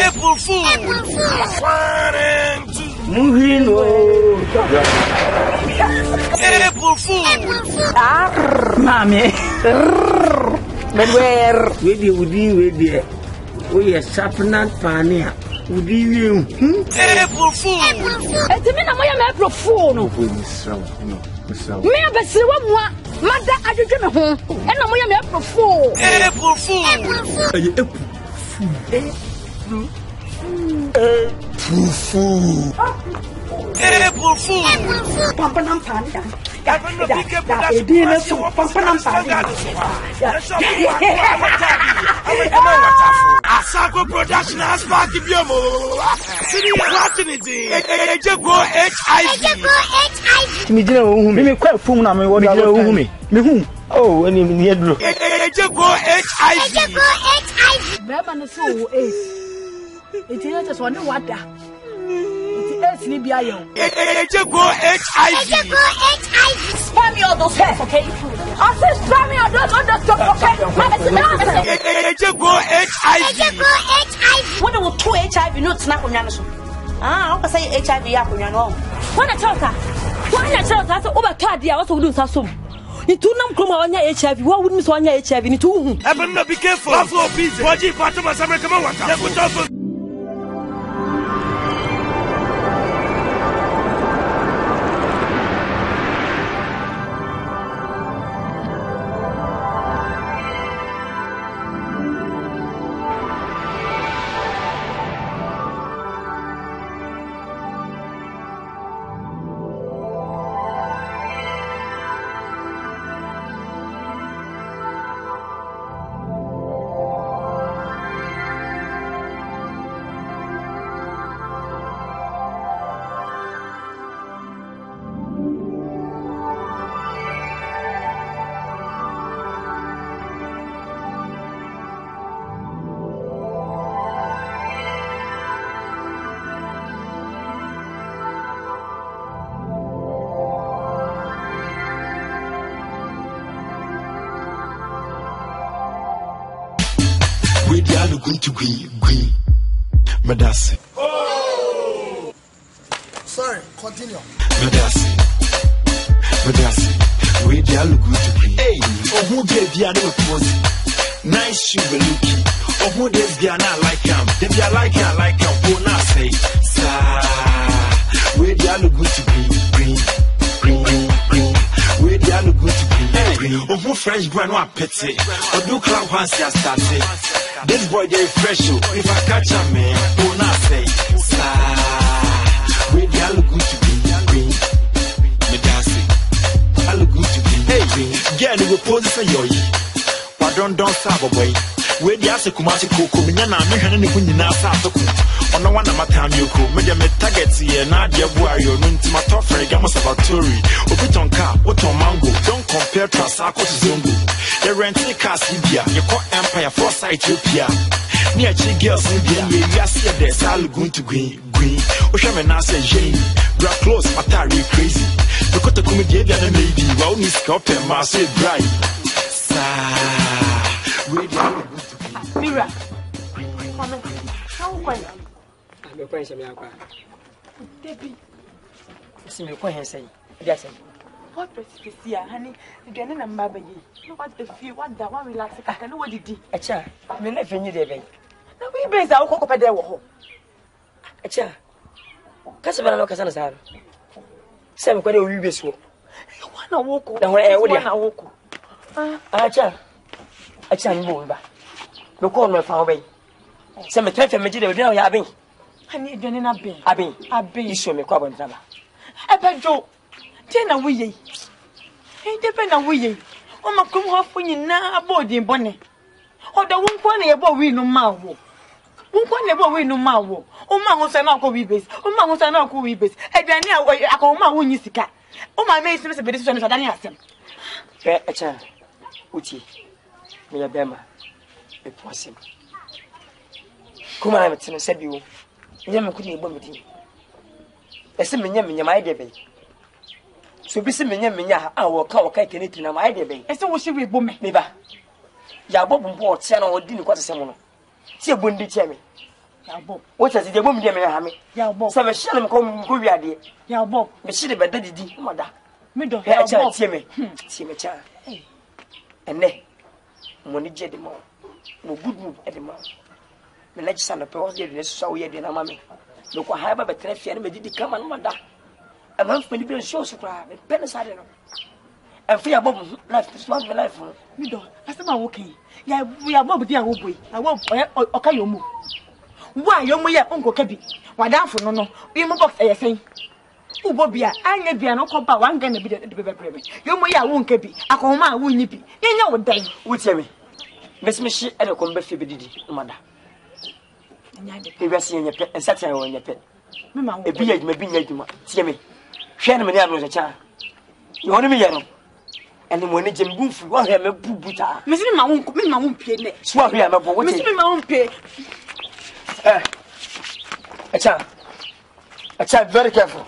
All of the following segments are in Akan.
April Fool. Muhino. April Fool. Mami. Bedwer. Wedi. We are sapnat pania. Udi you. April Fool. Eti me na moya me April Fool no. Me abesi wa mo. Mada adwedwe me ho. E na moya me April Fool. April Fool. April Fool. Pampanam panda. Asako production has party biomo. Sini watching it. Ejego HIV. Me dina wo me kwa fum na me wo dina wo me hu oh ani me yedro Ejego HIV. Beba no so wo eti na just one wada eti ni bia yo Ejego HIV. Spam me all those hairs, okay? I said spam me all those stuff, okay? Ejego HIV. When I will 2 HIV, not snap on your I say HIV on your own. When I talk, so over 30 hours of doing some. It took them come on your HIV. What would miss on your HIV? It too. Evan, be careful. Buffalo pizza. Wajib Patama American water. Going to green. Medasi. Oh! Sorry, continue. Medasi. We are looking to green. Hey, who gave you another pose? Nice shoe looking. Who does be not like him? They be like him. Who not say, sir? We are looking to green. We are looking to green. Who French brand one petty? Or do club once you started? This boy they fresh. If I catch a man, who not say, sir? We are looking to green. Medasi. I look good to be. Hey, girl, you pose for you. But don't stop, boy. Where the answer Kumasi Coco, Miana, and the Kunina Sato. On the one of my time, you could make a target here, Nadia Warrior, Nuntima Toffrey, Gamas about Tory, Opiton car, what on mango. Don't compare to Sako to Zungu. The renting cars, India, your court empire, Foresight, Ethiopia. Near Chi girls, India, yes, there's all going to green. Oshamana says, Jane, bra close, Matari crazy. The Kota Comedian and lady, Rowney Scott and Marseille Bright. Mira, I'm going to Debbie. See me, what say? Yes, what is here, honey? Again, and Mabby. What if you want that one relax? I can know what you did. A chair, I mean, if you need a baby. Now we base our cocoa there. A chair. Casabana Casana. Some quite a wee bit. One a walk, one a walk. A chair. A chair, no call my power way. Some traffic material now having. I need an abbe. You show me carbon number. I bet Joe. Ten a wee. Ain't depend on we. Oh, my come off when you now aboard in bonnet. Oh, the one point about we no more. One point about we no more. Oh, my was an alcohol base. Oh, my was an alcohol base. I don't know where I call my own Yisika. Oh, my maid is a bit of Daniel. A chair. Uchi. Me a bema. It was him. Come on, I'm said you. Never could be with you. A similar in my debate. So be similar, I will call Kakin in my debate. And so was she with woman, never. Ya Bob bought Sano or didn't quite a similar. See a bundy chammy. Ya Bob. What is the woman me ha me? Ya Bob. Some shall come go wi ade. Ya Bob. Me shi de beda didi, mother. Me do. Ya Bob. tie me. Tie me cha. Ene. Money je de mo. No good mood e de mo. Me na chisa no pe wo de so we de na ma me. No ko ha ba betre fie na me didi kama no mother. A man for me be show so kra. Me pen sade no. And for your Bob life, this one life. Me do. Asema wokin. Ya Bob di awo boy. Awo oka yomu. Wa yomu ye onko kabi. Wadanfo no no. Wi mo box e yefen. Ubo bia anya bia no ko ba wanga na bi de bebrebe. Yomu ye awo nka bi. Akoma awo nyi bi. Yenya wo dan. Wutie me. Mesmeshi e de ko mba fi bedidi mada. Anya de. E wiase yenye pe, ensati ayo yenye pe. Me ma wo. E bi adwuma bi nya adwuma. Tie me. Hwe na me ne anu se cha. Ye woni me ye no. Ene mo ne jem bu fu wo hwe me bubuta. Me se me ma wo pie ne. So hwe me bo wote. Me se me ma wo pie. Acha, very careful.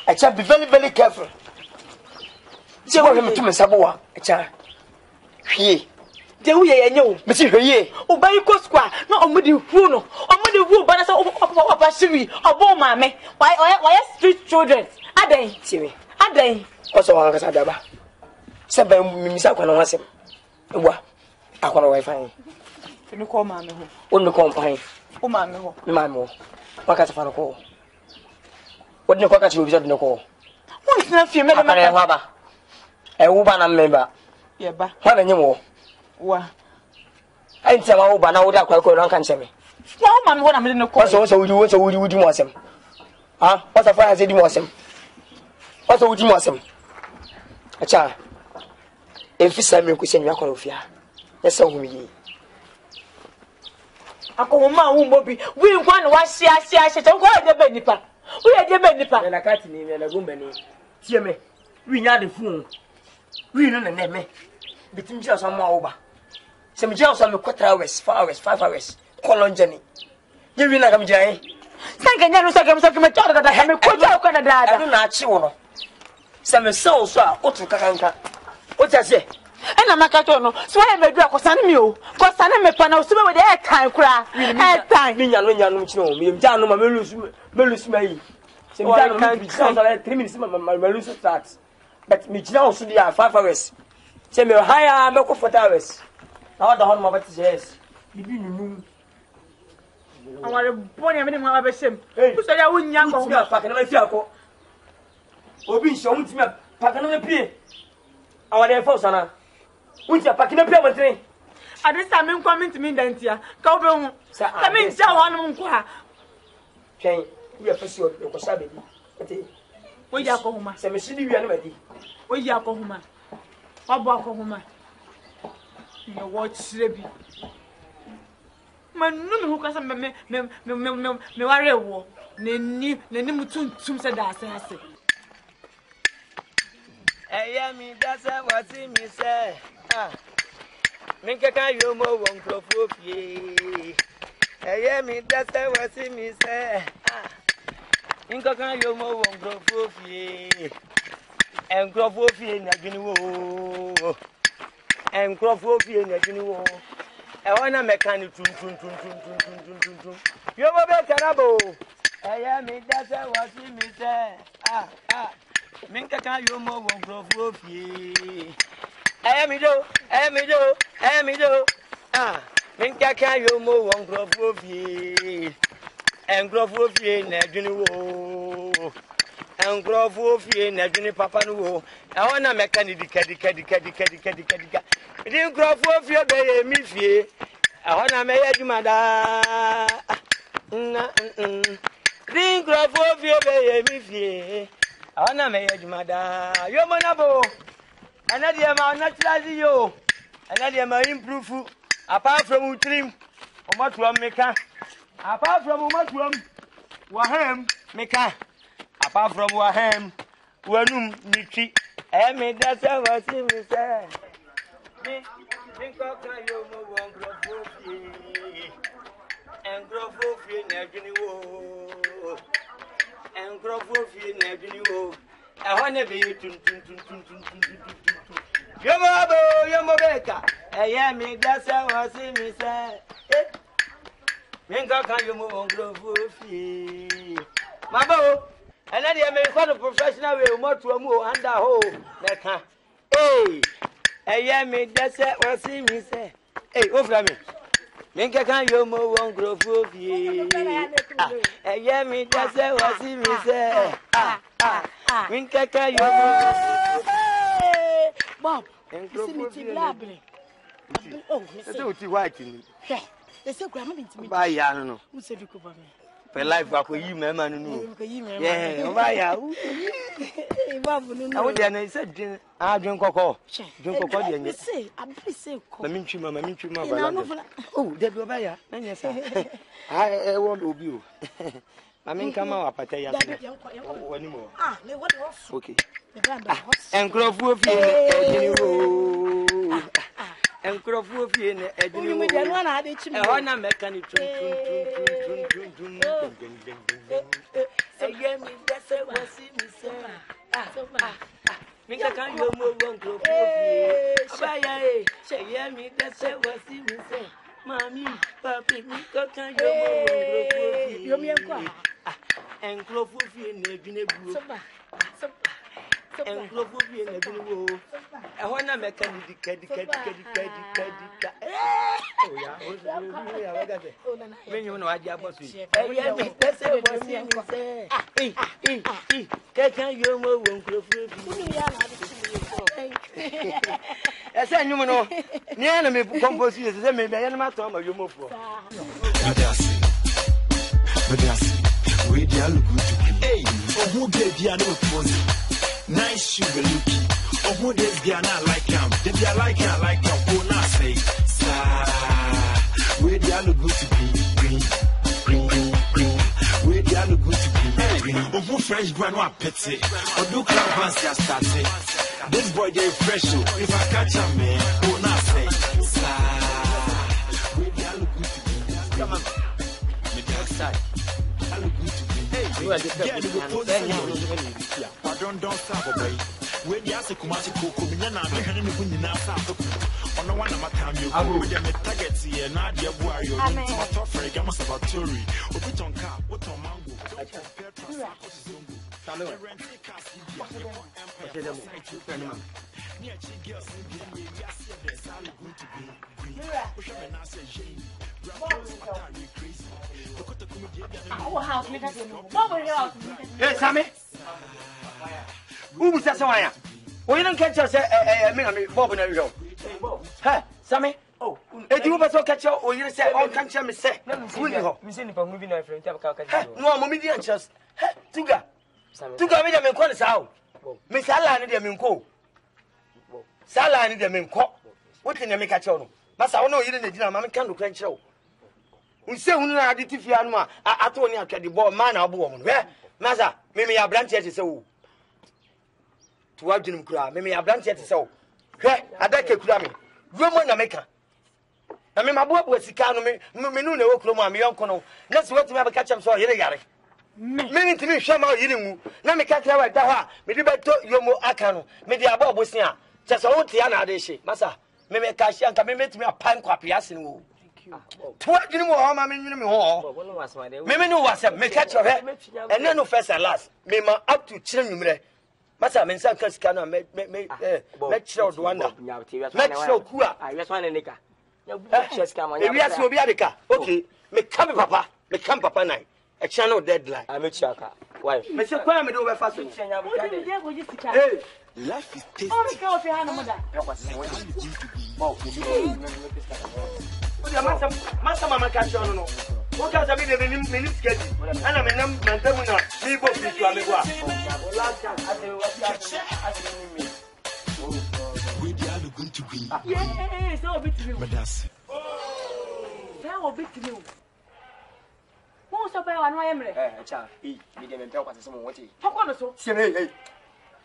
Acha, be very, very careful. See what him to me saboa. Acha. Hwe. De wo ye enye wo. Me si hwe. O ba yi ko square na omudi hu no. Omudi hu ba na se oba shiri. Obo ma me. Why street children. Aden. See me. Aden. Oso wa kasa daba. Se ba mi sa kwa na wasem. Ewa. Akwa na wifi. Me ko ma me ho. On me ko mpan. O ma me ho. Me ma mo. Wakati fa no ko. Wodi ne ko ka chi obi so de ne ko. Won na fie me de Akare ho ba. E wo ba na member. Ye ba. Ha na nyemo. Wa. Ai ntia ma wo ba na wo da kwa ko no kan cheme. Wa o ma me ho na me de ne ko. What's wudi mo asem. Ah, what's a fire say di mo asem. What's wudi mo asem. Acha. Efi sami ko senwa kwa ofia. Yesa hu mi. Akoma wo mbobi. Wi nkwa na wa hia che ko de ba nipa. Wo ye de ba nipa. Na kati ni na gumba ni. Tie me. Wi nya de fu. Wi no na me. Bitim jia so ma wo ba. Se mi jia so me 4 hours, 4 hours, 5 hours. Kolon jani. Ye wi na kam jia. Sanga nya no sanga me to da me ko ja ko na da. Adu na achi wo no. Se me so so a otu kakanka. O ta se. Ena maka to no. So ya me du akosane mi o. Kosane me pa na o so be we de e tan kura. E tan. Ni nya no chi no. Mi ja no ma me lose mai. Se mi ja no mi so 3 minutes ma lose start. But mi jina o so dia 5 hours. Se me higher me ko 4 hours. Na da hon ma ba ti yes. Bibi nunu. Aware boni me ni ma ba shem. So ya wonya ko. Ti pa kana ma fi akọ. Obi nso mu ti ma pa kana ma pie. Aware fo sana. Unti pa kana pie mo tren. Adisa me nkwa me ntimi ndantia. Ka obe hu. Ka me ntia ho anu nkwa. Twen, we afasi o ko sabe bi. Ete. Wo ya ko huma. Se me sidi wi anu ma di. Wo ya ko huma. Wa bo ko huma. Me wo chire bi. Manu me hu ka sa me ware wo. Neni mutuntum se da ase. Eya mi dasa wasi mi se. Ah. Minka kan yo mo won krofofie. Eya mi dasa wasi mi se. Ah. Minka kan yo mo won krofofie. En krofofie na gini wo. En krofofie na gini wo. E wona mechanic tun. Yo mo be kanabo. Eya mi dasa wasi mi se. Ah. Minka kan yo mo won krofofie. Emi do. Ah, minka kan yo mo won krofofie. En krofofie na dwini wo. En krofofie na dwini papa no wo. E wona meka ni dika. Di krofofie be ye mi fie. E wona me ye dwuma da. Di krofofie be ye mi fie. E wona me ye dwuma da. Yo mo na bo. Another man natural yo. Another man improve. Apart from trim, what one maker. Apart from what one, Wahem maker. Apart from Wahem, Wanum Niki. I made that was him, sir. Me, think of you one grove and grove and grove. I want to be Yomo Beka, I am me, that's how I see me say. Minka can you move on Grofie? Mabo, and then you may call a professional way more to a move under hole. Neka. Hey, I am me, that's it, what see me say. Hey, over me. Minka can you move on Grofie? I am me, that's it, what see me say. Minka can you move? Bob, you see me to blabbing. Oh, it's white in me. They say, Grandma, to me. By Yano. Who said you could buy me? For life, I could you, man. Yeah, by ya. I would then say, I drink cocoa. Drink cocoa, and you say, I'm pretty sick. I mean, oh, there go by ya. Yes, I won't be you. I mean, come out, I tell you anymore. Ah, what was okay. And Grofie, and Grofie, and one mechanic. Again, that's it. What's in me, sir? Minka can you move on Grofie? Say, me, that's it. What's in me, sir? Mommy, papi, Minka can you move on Grofie? And Grofie in the Guinea. And Grofie in the Guinea. I want to make a when you know I just was here. That's what can you move on Grofie? I said, you know, the enemy composes the maybe I am not on you move for. We look good. Hey, who gave you no nice sugar looking. Oh, who days they are not like him. They are like him, oh, not say, where they are look good to be green. Where they are look good to be green. Oh, who fresh brand one petty. Oh, do club once they started. This boy they fresh. If I catch a man, oh, not say, where they are look good to be. Come on, me the outside. I look good to be. Hey, you are the I don't stop, boy. When you ask a Kumasi Coco, Minana, I can't even on the one of my time you go with them at targets here, Nadia Warrior, my top friend, Gamas about Tory, or put on car, what on mango. Hey, Sammy. Who was that? We don't catch us. Me, Bob, and everything. Hey, Sammy. Oh, if you must catch you, or you say, oh, can't you say? No, moving our friend. No, Momidian just. Tuga. Tuga, me, I'm calling out. Miss Alana, the Minko. Salani, the Minko. What can you make a show? But I know you didn't know, Mamma can't look show. We say, when I did if you are, I told you I the ball man or woman. Where, Maza, maybe I branches so. To what you cry, maybe I branches so. Where, I beg you, Grammy. Roman America. I mean, my boy was the kind of me, no, Oklahoma, my uncle. That's what you have a catch up so here, Gary. Meaning to me, Shama, you know, me catch out that, me do better, you more Akano, maybe about Bosnia. Just a old Tiana, they say, Massa, maybe a cash and come make me a pine copy as in woo. What do you know how I mean? Maybe no was a make catch your head, and then no first and last. May my up to children. Massa means some cana make sure to wonder. Make sure Kua. I just want a nigger. Just come on. Yes, will be a car. Okay, make come, Papa, make come, Papa night. A channel deadline. I'm a chaka. Why, Mr. Kwame over fast. Hey, life is tasty. Master Mama catch on. What does I mean? The minute schedule. And I'm a number of people to Amigua. We are going to be. Yes, so bit to you. But that's. How bit to you? Who's up there? I am a child. He didn't tell us someone what he. How on so? Hey.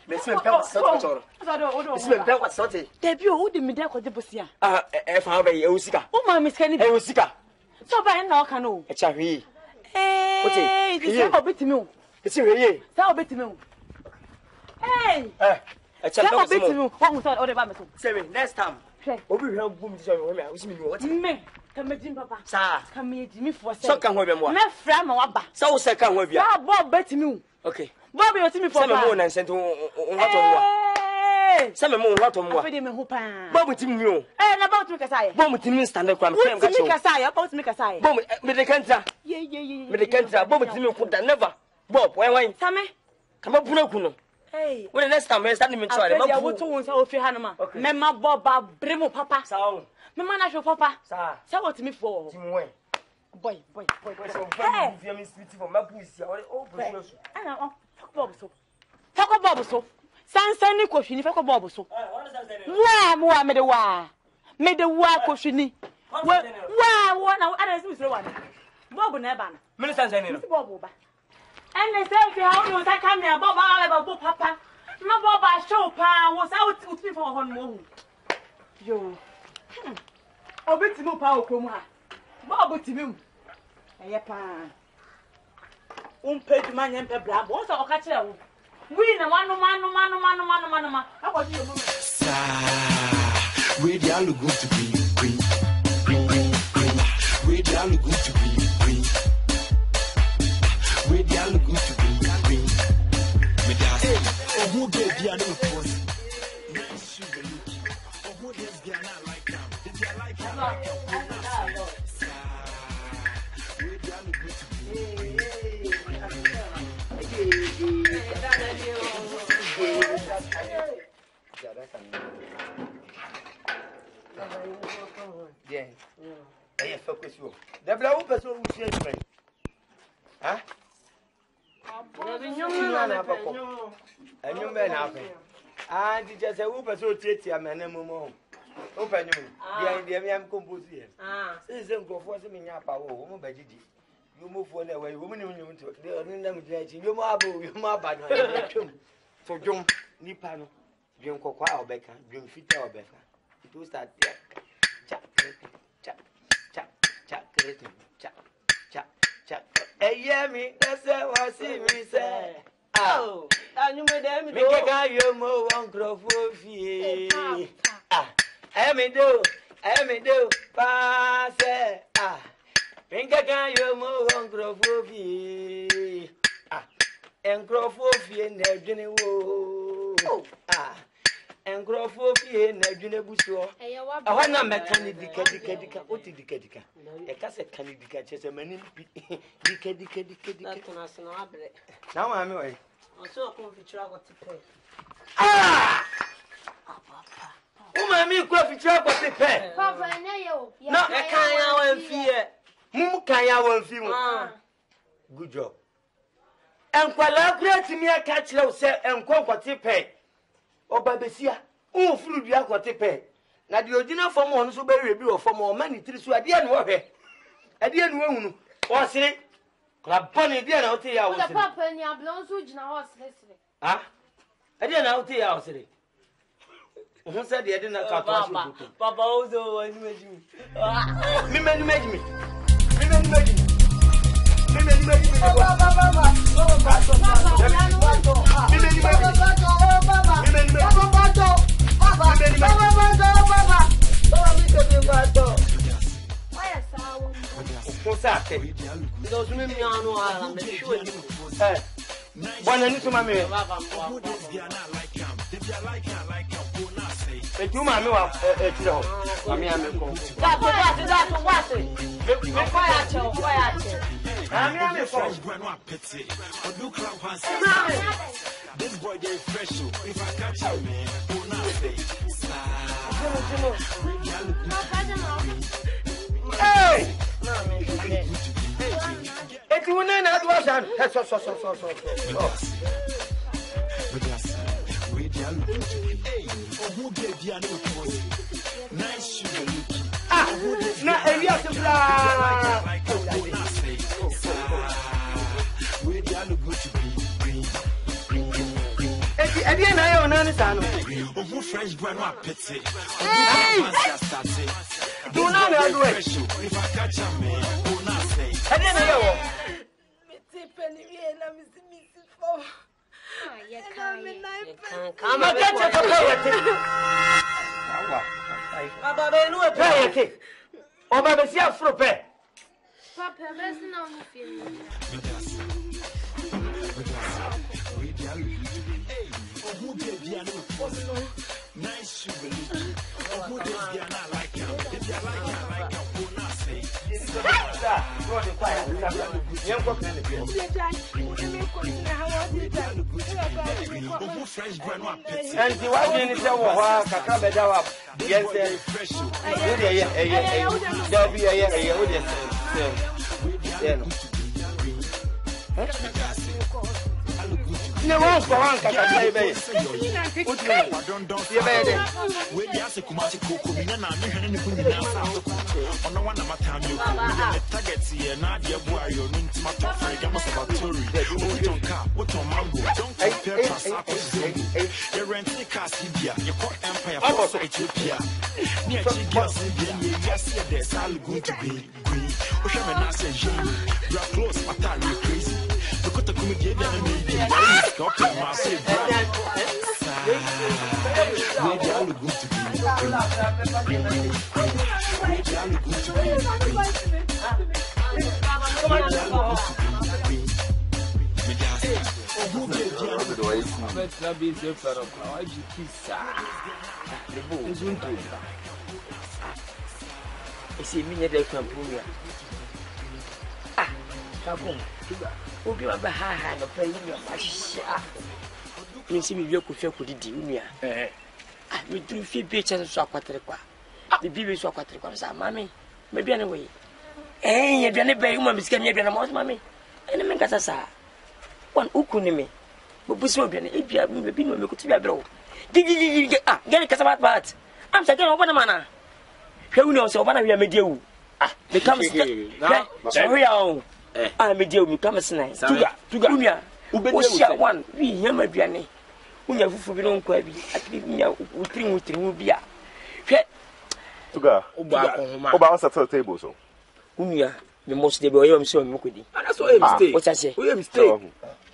Miss What's sorted? Debut, who did me there for the Bussia? If I be Osika. Oh, my Miss Kenny, Osika. So by now, canoe. A cherry. Hey, it's a bit to me. It's a really. Tell a bit to me. Hey, a child bit to me. One without other Bamason. Say, next time. Over here, boom, what me. Kamejim papa. Sa. Kamejim for say. So kan ho be mo. Me fra ma waba. Sa wo se kan ho bia. Ba Bob betimi. Okay. Bob you timi for. Sa me mo na nsento ho to mo. Sa me mo ho to mo. Afede me ho pa. Bob timi mi o. Na Bob timi kasa ye. Bob timi stand up kwam kem ka cho. Timi kasa ye, Bob timi kasa ye. Bob me de kantra. Ye. Me de kantra. Bob timi ko da never. Bob wen. Same. Kama buna ku no. Hey. When the next time we start me try ma bu. Wo to won sa ofi hanoma. Me ma Bob ba bremo papa. Sa o. Me ma na hwe papa. Sa. Sa what me for? Timi wen. Boy. Hey. If you me sweet for my pussy. Oh, pussy. Ana o. Bob so. Fako Bob so. Sansan ni kohwini fako Bob so. Wa me de wa. Me de wa kohwini. Wa na ana si misro wa. Bob na eba na. Me sansan ni no. Bob ba. And say if you how no say come here Bob ba papa. No Bob ba show pa wo sa uti for hon mo. Yo. Obetimi pa okrom ha. Bob timi mu. Eye pa. Page man yempe bra. Wo sa oka kire wo. We na manu. Akwa ji yo. Sir, we dey all good to be green. We dey all good to be green. We dey all good to be green. Me da say, oh who get the other force? Nice you look. Oh who this guy not like him? Did you like him? Sir, we dey all good to be green. Yeah. Hey, focus you. The blow person who says me. Huh? And you men have it. And you just say, who person treats your man and mum. Open you. The I'm composed here. Since go for some in your power, woman by Gigi. You move one away, woman, you to you marble, you marble, so jump, Nipano, Jim Coqua or Becca, Jim Fitter or Becca. It was that chat. Hey, yeah, me, that's what see me say. Oh, and you made them make a guy you more on Crawford. I may do, pass. Think I can you more on Crawford. And Crawford and their dinner. And Crawford and their dinner bush. I want to make any decadica, Otidicadica. A cassette candidica, just a many decadica. Now I'm away. I saw a coffee travel to pay. Oh, my coffee travel to pay. Papa, no, I can't fear. Mukaya won't feel. Good job. And quite me a catch low set and quite pay. Oh, Babesia, oh, flew the aqua pay. Now the original form on so very review for more money to so I didn't work. I didn't know. Or say, Club Bonnie, dear, I'll tell you. Papa, and your blown switch now. Ah, I didn't know the house. Who said they didn't cut Papa also was making me. Those women are I'm sure you. One and two, mammy. The two mammy are mammy. This boy they fresh. If I catch you, man, will not say. Hey! If you know that was done, Nice sugar. Now, and you have to fly. And then I don't understand. Oh, French brand, what pity. Do not do it. If I catch a man, will not say. And then I go. Come on, get your power. Oba be si afro pe. Papa, best now no feel. Nice, you believe. Oh, this guy not like him. If you like him, will not say. And the wife in the war, Kakabeda, yes, fresh. There'll be no one for one can say, baby. When you ask a Kumasi Kukumina, on the one of my time, you targets here, Nadia Boy, your intimate friend, you must have a story. Don't cap, what on mango, don't compare Passaco, you're renting cars, India, your court empire, also Ethiopia. Near Chigas, yes, there's all going to be green. Oshaman says, you are close, but I'm crazy. Look at the comedian and me. Got to my say, maybe I'll go to be. Obi ma ba ha no pay you ma hia. Me si me wie ko hwe ko didi nua. Me dru fi bi che so akwatere kwa. De bi bi so akwatere kwa sa mami. Me bia ne we. Ye bia ne be ma bisika me bia na mo mami. Ene me nkasa sa. Wan uku ni me. Bo busi obi ne e bia me bi no me ko ti bia bro. Gigi gani kasa bat. Am sa gani obana mana. Hwe uni o se obana wi me dia wu. Me come sorry on. Me deal me come snai. Tuga. Unya. Ushia one. We him aduane. Unya fufu bi no nkwa bi. Ati bi nya utiri bia. Hwe. Tuga. Oba settle table so. Unya. Me most dey be o yom so me kodi. That's why mistake. What I say? We mistake.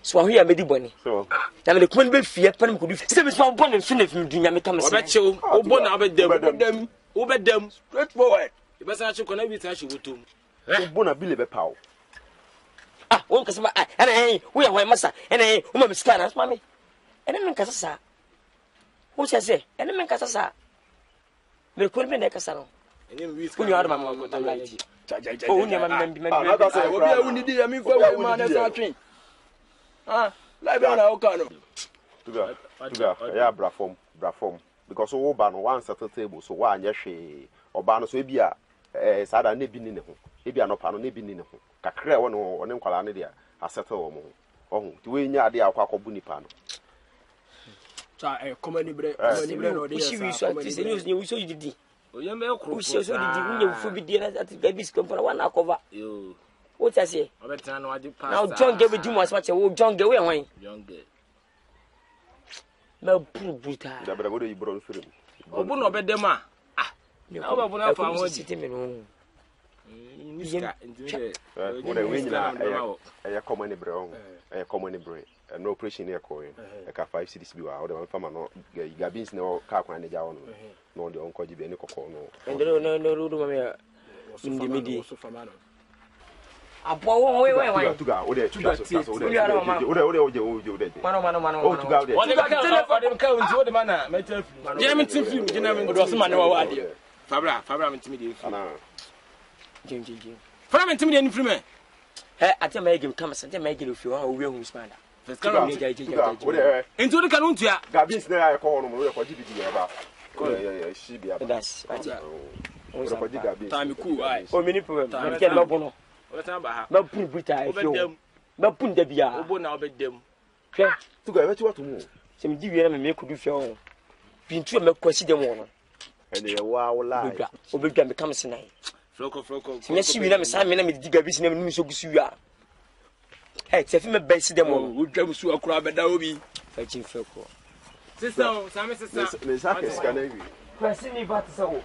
So ahu ya me di boni. So. Na me de kuma be fie pa me kodi. Se me so boni so na fi dunya me come snai. Oba chew. Obo na obedem. Straightforward. Ibasa chew kona bi ta shi wotum. Obo na bi le be pawo. Won kasa ba we are masa uma miskana mami men kasa sa who say men kasa sa me ko me ne kasa no uni arma ma ko light uni ma obi a uni di mi fa we ma na sa twen live on our car no Tuga ya bra form because wo ba no one settle table so wa anya hwe oba no so e bia sada na bi ni ne ho e bia no pa no na bi ni ne ho kakra wo no one nkwala ne dia asettle wo mo ohun ti we nya ade akwa akobu nipa no sa komani bre no dia sa we so ati se news we so didi o ye me kro we so didi unye fu bi dia ati gabis kompara wana cover yo what I say obetana no ade pass now John give you much much wo John give we wan John give na buta da bra bodo ibro no firim obu no obedem a na obu na fa ho di no miska ndire wo we nyina e common bre on e common bre no operation here ko e ka 5 cities bi wa o de man fama no gabins ne o ka kwan ne ja wono no de on ko jibe ne kokko no ndiro no rudu mame indi midi abo wo we tuga o de tuga so o de mano o tuga o de o de ka unti o de mana metal film je me tin film je na me do so mane wa ade fabra me tin me ana jim fabra me tin me ni film ati ma yegim kama sante ma yegim fi wa o we hu spanda tuga o de enti o de ka no ntua gabins ne ay ko no mo de ko jibi di ba ya shi bia ba that's ati o ko jibi gabins time cool ai o mini problem ma ke ba bono o ta ba ha ba pun buta e fi ba pun da bia obo na obedem hwe tuga e ti watu mu se mi di wi na me kudu fi o bintu me kwasi dem wo no ene ye wa wo la obedwa me kama senai froko se me si wi na me sa me na me di gabis na me nu so gusu wi a se fi me ba si dem wo o dwa musu akura beda obi fa chin froko sister same sister me sa ke ska na wi kwasi ni ba te se wo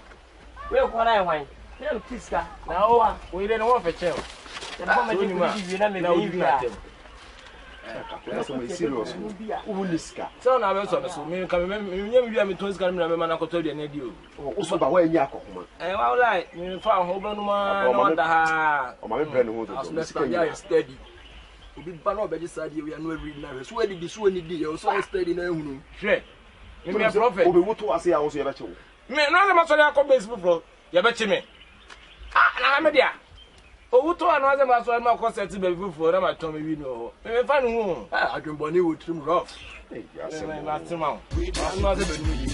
we ko na e wan na kiska na o wa o ile no wo fe che se ba me di wi na me na wi a That's my serious. Uniska. So now we so me come me me to scan me na koto de na di o. O so ba wa nya akokoma. Wa like me fa ho ba no ma na wanda ha. O ma me brand ho do. Steady. Obi ba na obeji sadi we no every na. So we di so ni di e so steady na ehunu. Hwe. Me prophet. Obi woto ase ya wo so ye ba che wo. Me no ma so ya ko base before. Ye ba che me. Na me dia. Owu to anu aze ma so ma concert be before na ma ton me wi no. Me fa no hu. Adwonbone wo trim rough. Eh, ya se me ma trim am. Anu aze be no yi.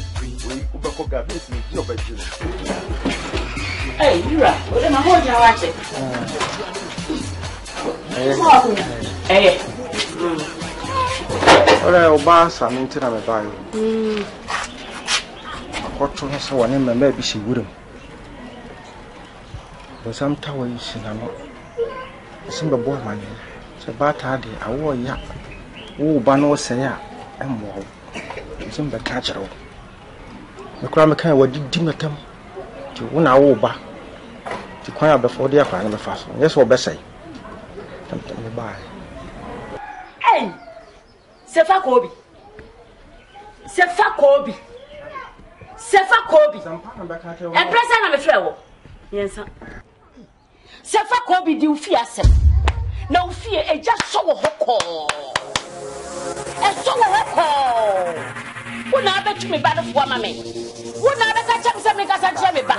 We be ko ga base ni ji obeji. Eh, Yura, o de ma ho ja wa che. Ora oba sami ntina me bayo. Akoto no se woni mama bi si wurum. Bo sam tawo yi sina no. Simba bo mane. Se ba ta de awo ya. Wo ba no se ya emwo. Simba ka chero. Me kura me kan wadi di metam. Ti wo na wo ba. Ti kwan abefo de akwa na me fa so. Yes wo besai. Bye. Hey, Sefa Kobi. Sefa Kobi. Sefa Kobi. E presa na me frɛ wo. Yensa. Sefa Kobi di ufi asem. Na ufi eja so wo hokɔ. E so wo hokɔ. Una abetu me ba no fo ama me. Una abeka cha me se me ka sa che me ba.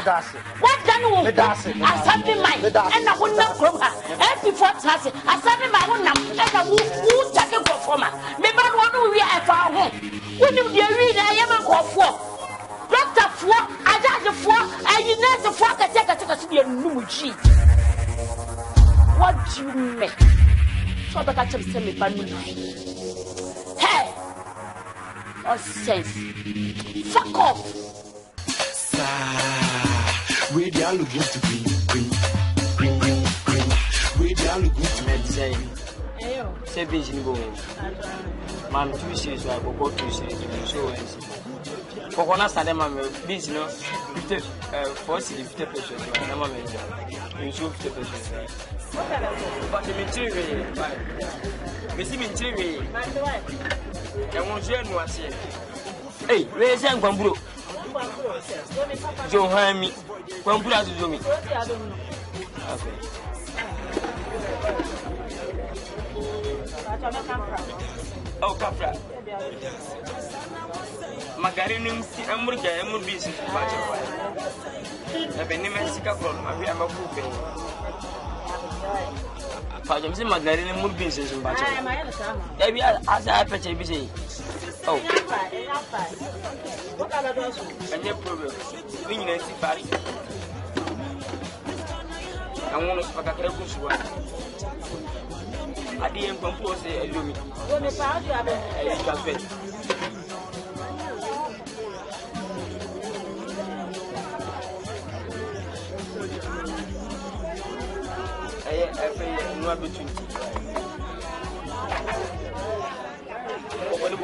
What done wo? Asabi mai. E na wona krom ha. E before trase. Asabi mai wona. E na wo take go for ma. Me ba no no wi e fa ho. Woni de wi na ye me ko fo. Doctor fo, ajaje fo, ayi nurse fo ka so de num ji. What do you mean? So abeka cha me se me ba no. Hey. Or sense. Fuck off. Where they all look good to green. Where they all look good to say. Say beans in go. Man, 2 series, I go 2 series. So, for one side, man, beans, no, 50, 4 series, 50 pesos. I'm a man. You show 50 pesos. But the material, Missy material. I want you to see. Hey, where's Young Bamboo? Joe Hammy, Bamboo as you do me. Oh, Capra. Magarinum, I'm working, I'm busy to watch. I've been in Mexico from my pooping. Pajam si magarin ni murbi se sun bache. Ya bi asa peche bi se. Oh. Anye problem. Ni ni si pari. Awon lo paka kere ku suwa. Adi en pampo se elumi. Wo me pa odi abe. E ka fe. Every no between. What do you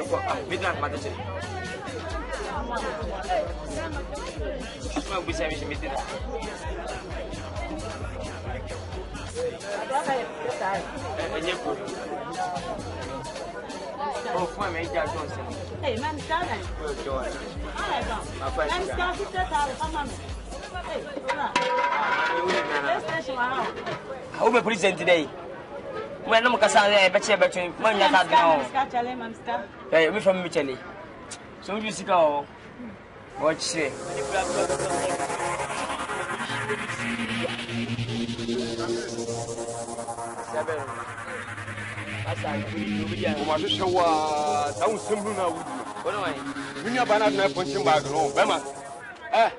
want? Midnight Madison. I'm going to be oh, for me, hey, man, stand there. Man, stand there. How be present today? When I'm Cassandra, between when you're not now. Hey, we from Michele. So you see go. What say? Uma showa down simple na wood. When you banana na punching bag no, Bema.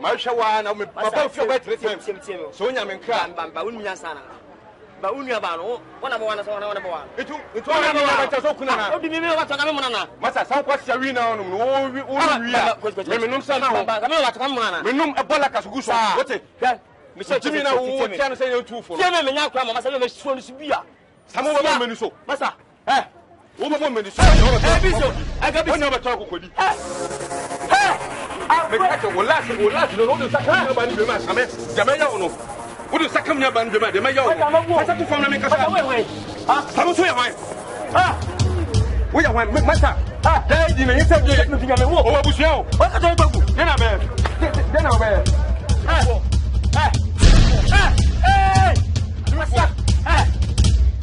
My showa na me papa feel better time. So nya men kra ba unya sana. Ba unya ba no, wona ba wana so wana ba wana. Itu wana ba ta so kuna na. Odi mi me wa taka me mona. Masa san kwasi wi na no wo wi. Me num sana ho. Ka me wa taka me mona. Me num ebola kasugu so. Wote. Me se timi na wo tia no say you two for. Tia me nya kwa mama say me so no bia. Samo wa menu so. Masa. Wo mo menu so. Biso. Aga biso. Wona ba ta kokodi. Me ka ke wo last no no sa ka ba ni be ma same. Jame ya ono. What is second year band? The mayor. What's up from the maker? How much we are? We are one matter. Daddy, you said you let me get a walk. What was you? What are you doing? Then I'm there. Then I'm there.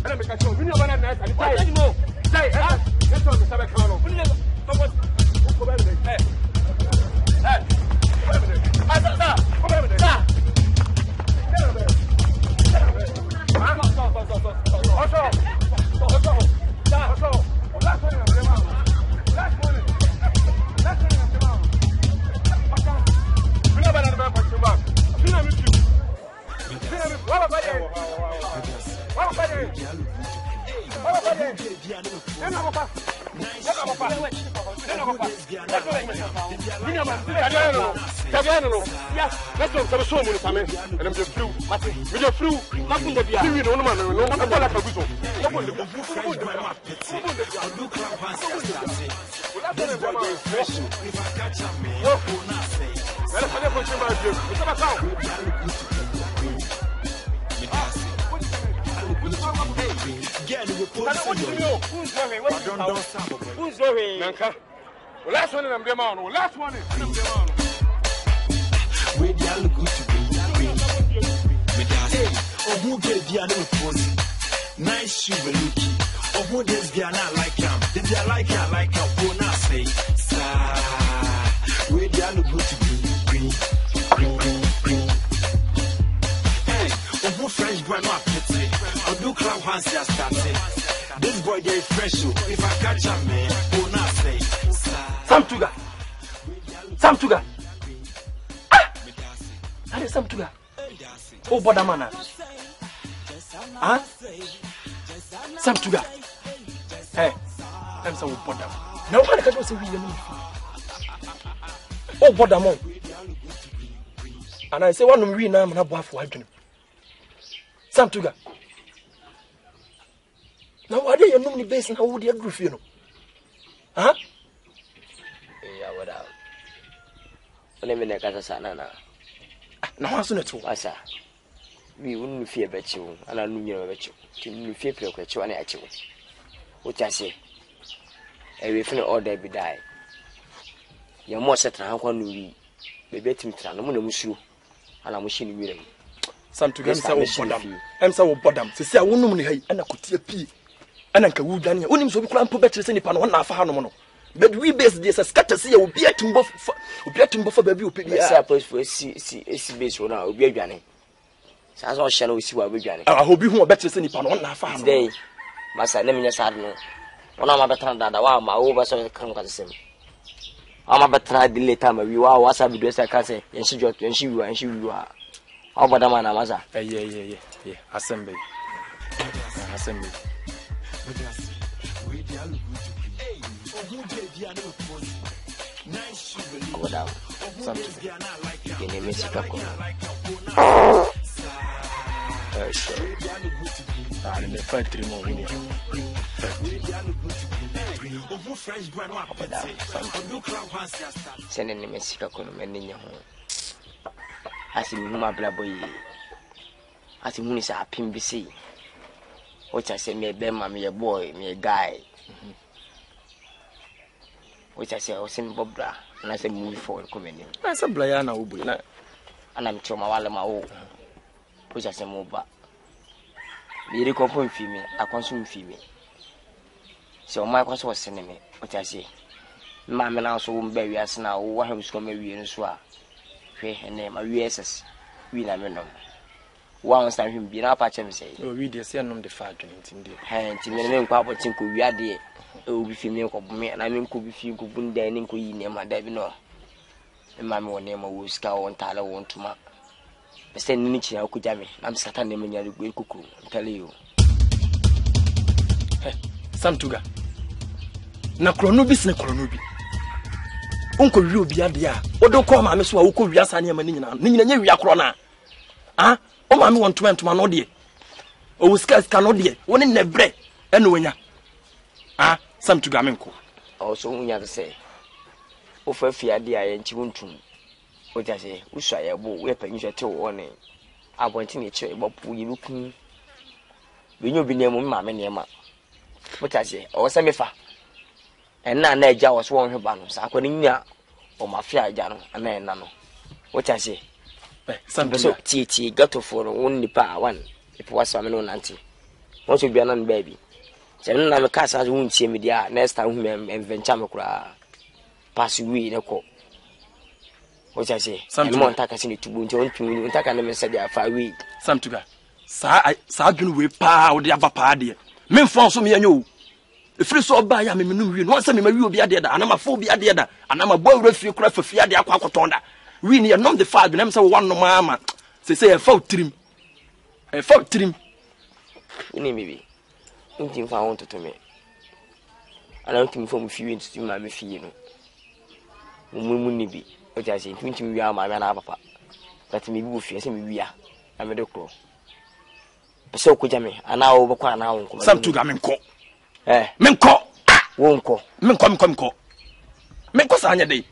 Let me catch you. You know what I'm saying? I know. Say, let's talk to Sabacano. Who's very Nanka? Last one in them demo. Last one in them demo. Where they are good to be. Oh, who gave the other phone? Nice shoe, looky. Oh, who does the other like him? Did they like him? Like a phone? I say, where they are good to be. Hey, oh, who French boy, my pity. Oh, do club once they started. This boy, they fresh. If I catch a man, oh, not say, Sam Tuga. That is Sam Tuga. Oh, Bodamana. Huh? Sam Tuga. Hey, I'm so Bodam. No one can say we oh, Bodamon. And I say, one of me now, I'm not for him. Sam Tuga. Now, why do you know me based on how would you agree, you know? Huh? Yeah, what up? Let me make a sana. Now, I'm not too. Asa. We wouldn't fear bet you, and I knew bet you. To fear you and at you. What I say? I will finish all day be die. Your more set and how can we be betting to no musu, and I'm wishing you. Some to get some Bodam. I'm so Bodam. To say I won't know and I could see a pea. And I can wood Daniel. Only so we can't put better than upon 1 hour. But we base this as scatter see will be a timber for baby. Suppose for see base one now, be a Johnny. As all shall we see what we Johnny. I hope you won't better than upon 1 hour day. Massa, let me just add no. One of my better than while my over so come at the same. I'm a better delay time. You are what's up with this. I can say, and she got and she you are. How about the man, Amasa? Yeah. Assembly. Go down. Something. You can miss it. I'm in 3 more minutes. Sending the Mexico in your home. As in my blood boy. As in Munis are PMBC. Which I say, me a bema, me a boy, me a guy. Which I say, I was in Bobra, and I said, move forward, coming in. That's a Blayana Ubu, and I'm to my own. Which I say, move back. Me recompense female, I consume female. So my question was sending me, what I say. Mamma now so won't bury us now, what I was going to be in a swap. And name a USS. We never know. Once time him be up at him say, oh, we dear send on the fat in the hand to me, Papa think we are dear. It will be female of me, and I mean, could be few good boon dining, could you name my Davino. And my more name will scour on Tyler won't to mark. The same niche I could have me. I'm Satan naming your great cuckoo, tell you. Sam Tuga. Nakronubi, Nakronubi. Uncle you be a dear. Or don't call my miss who could be a sunny manina, Nina Yakrona. Ah, oh, I want to went to my nodie. Oh, scarce cannot dear, one in the bread, and when ya. Ah, Sam Tuga Menko. Also, we have to say, Offer fear dear and Chuntum. What I say, we shall a bow weapon you shall tell one name. abonti ne che ebopu yebukun benyo bi ne mu ma me ne ma mutase o se mefa enna na agya wo so won hweba no sa akwani nya o mafia agya no ana enna no mutase sambe so titi gato for won nipa wan ipo wasa me no nanti won so bia na me baby se no na me ka sa won tie me dia next time me venture me kura pass we ne ko mutase sambe mo ntaka se ne tubu nti won tumi ntaka na me se dia fa we samtuga sa adwunu we pa wo de aba pa de me mfon so me yanyo efiri so ba ya me menum wi no se me ma wi obi ade da ana ma fo obi ade da ana ma bɔ wura fie kura fafi ade akwa akotonda wi ni nom the fad na me se wo wan no ma se e fa utrim ni me bi nti fa won toto me ana nti me fo mu fie nti ma me fie no mu ni bi o ja se nti wi ama me na papa that me bi wo fie se me wi a me de kro so ko jame ana wo bako ana wo ko samtuga me nko menko wonko menko sa anya dey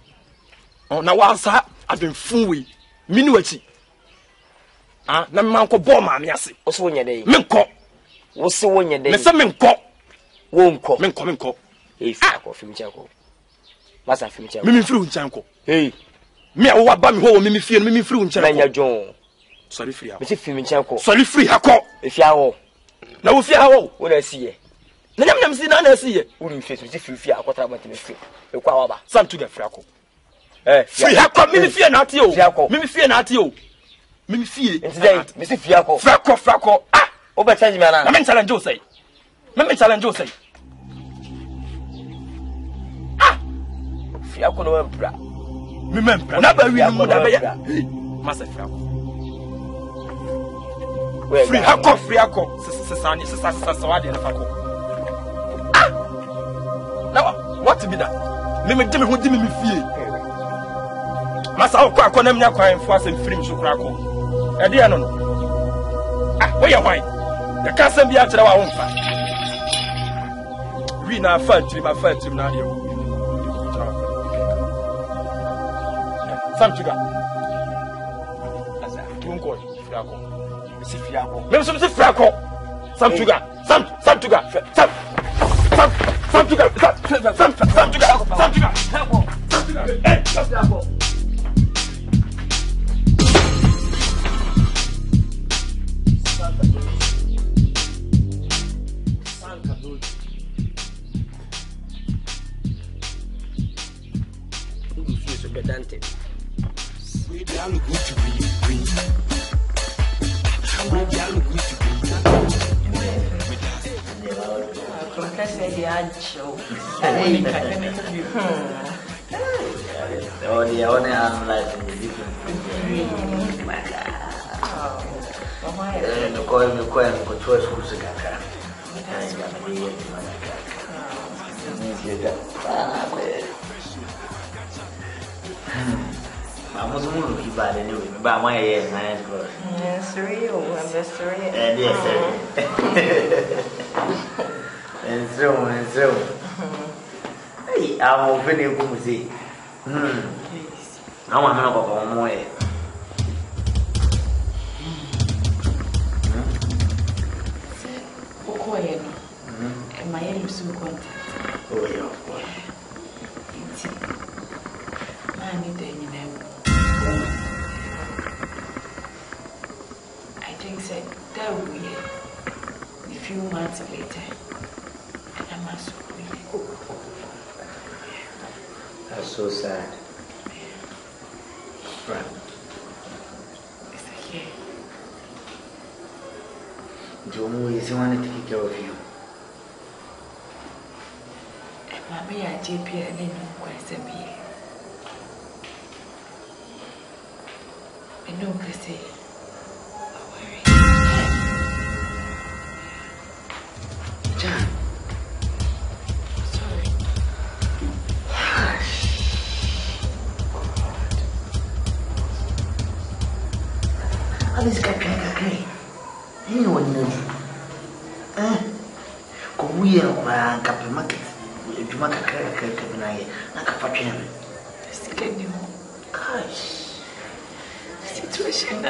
na wansa ademfu we mini wachi na manko bo ma me ase wo so wonya dey menko wo so wonya dey me se menko wonko menko fiako film chako masa film chako mimi firi unchanko me a wo ba me ho mimi fie no mimi firi unchanko na nya jon sorry free me se film chako sorry free hako efiawo na wo fie hawo wo na siye na nyam si na siye uri face me free akota ba me free e kwa wa ba sam to the free ako free hako mimi fie na ate o mimi fie na ate o mimi fie incident me se free ako o ba change me na me challenge o say free ako no empra me mempra na ba wi no da ba ya masa free ako free ako sesani sesa wa de na fako now what be that me dem ho dem me fie masa o kwa na mnya kwan fo asem free so kra ko e de no wo ye hwan the kasem bi a kire wa wo mfa wi na fa trim na de wo samtuga asa tunko fiako si fiako même si fiako samtuga samtuga So sad. Right. It's okay. Jomo is wanted to take care of you. Mammy, I JP and then quite a bit. I know, Chrissy. John. Alice kakrai. Anyone knows. Go we are capital market. You make a crack, like a patron. Stick a new. Gosh. Situation.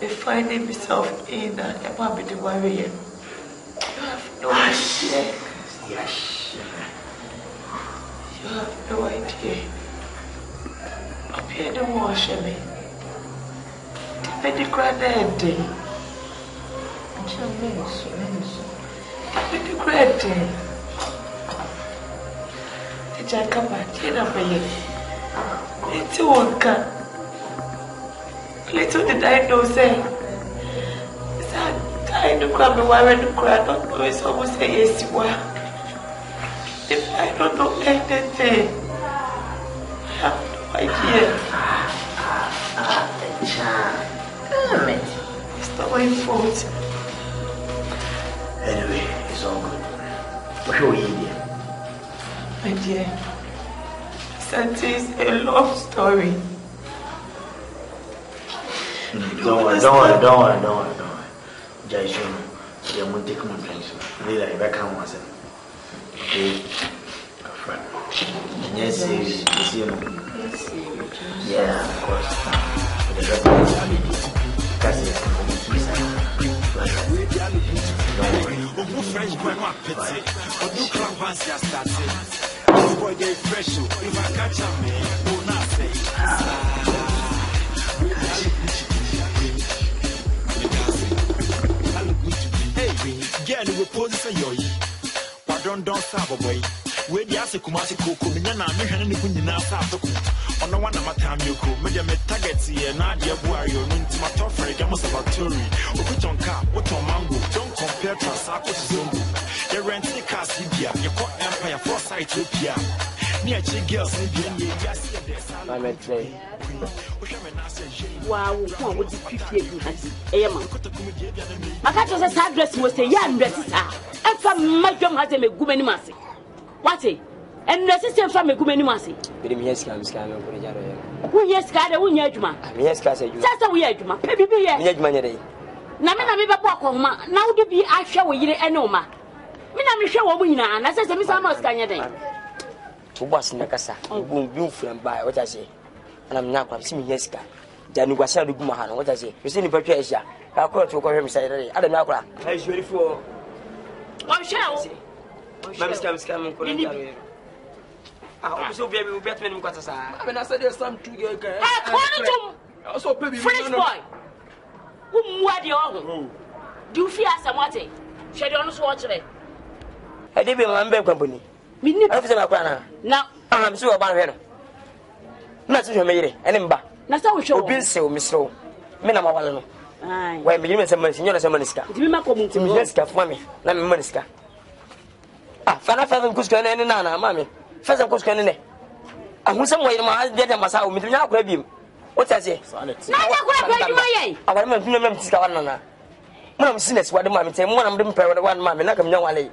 finding myself in a bit of warrior. You have no idea. Yes. You have no idea. Up here, the wash me. The granddaddy. The granddaddy. The jackpot, you know, it's a worker. Little did I know, say, I don't grab me while I don't cry. I don't know. It's almost a yes, you are. If I don't know anything, I have no idea. Damn it. It's not my fault. Anyway, it's all good. What are you doing? My dear, Santi is a long story. Don't worry. Jason, they won't take my friends. They like back on myself. Okay, friend. Yes, you know. Yeah, of course. The rest of the because French boy, what pity? But you can't once you started. This boy, they fresh. If I catch him, will not say. Hey, girl, you pose for you. But don't stop away. Where the Asa Kumasi Coco, and I'm having a good enough after. On the one of my time, you could make a target here, not your warrior, into my top friend, almost about Tory. Or put on car, what on mango, don't compare to a sack of Zungu. You're renting the car, Libya, your court empire, foresight, Ethiopia. Near Chick girls, and I'm at play. Wow, what would you prefer? I can't just address was a young dress, and from my young has a good many massy. What a and the system from a good many massy. But yes, I'm scanning for the who yes, got a win yajma. Yes, Cassie, that's a weird man. Baby, yajma. Namina, never walk on ma. Now, to be I show you and Oma. Minam show a winner, and I said, Miss Amos Canada. To was Nakasa, won't do from by what I say. And I'm not going to see me, yes, car. Then was said to Gumahan, what I say. You see the Patricia. I'll call to call him, say, I don't know. I was ready for. What shall I say? Mam's coming. I hope so. Baby, we better than what I said. I said there's some to get. Also, baby, French boy. What do you do? Fear somewhat. She don't watch it. I did be a member company. Now, I'm sure about her. Not so made it. That's how we show Bill so, Miss Rowe. Minamawano. Why, me, Miss Moniska. Do you make a move to Miska for me? Let me Moniska. Ah, Fana Cuscan and Nana, Mammy. First of Cuscan. And who some way my dead and Massa with now grab him. What I say? I want to remember Mam Sinners, what the mammy say, one of them pair with one mammy, not a young lady.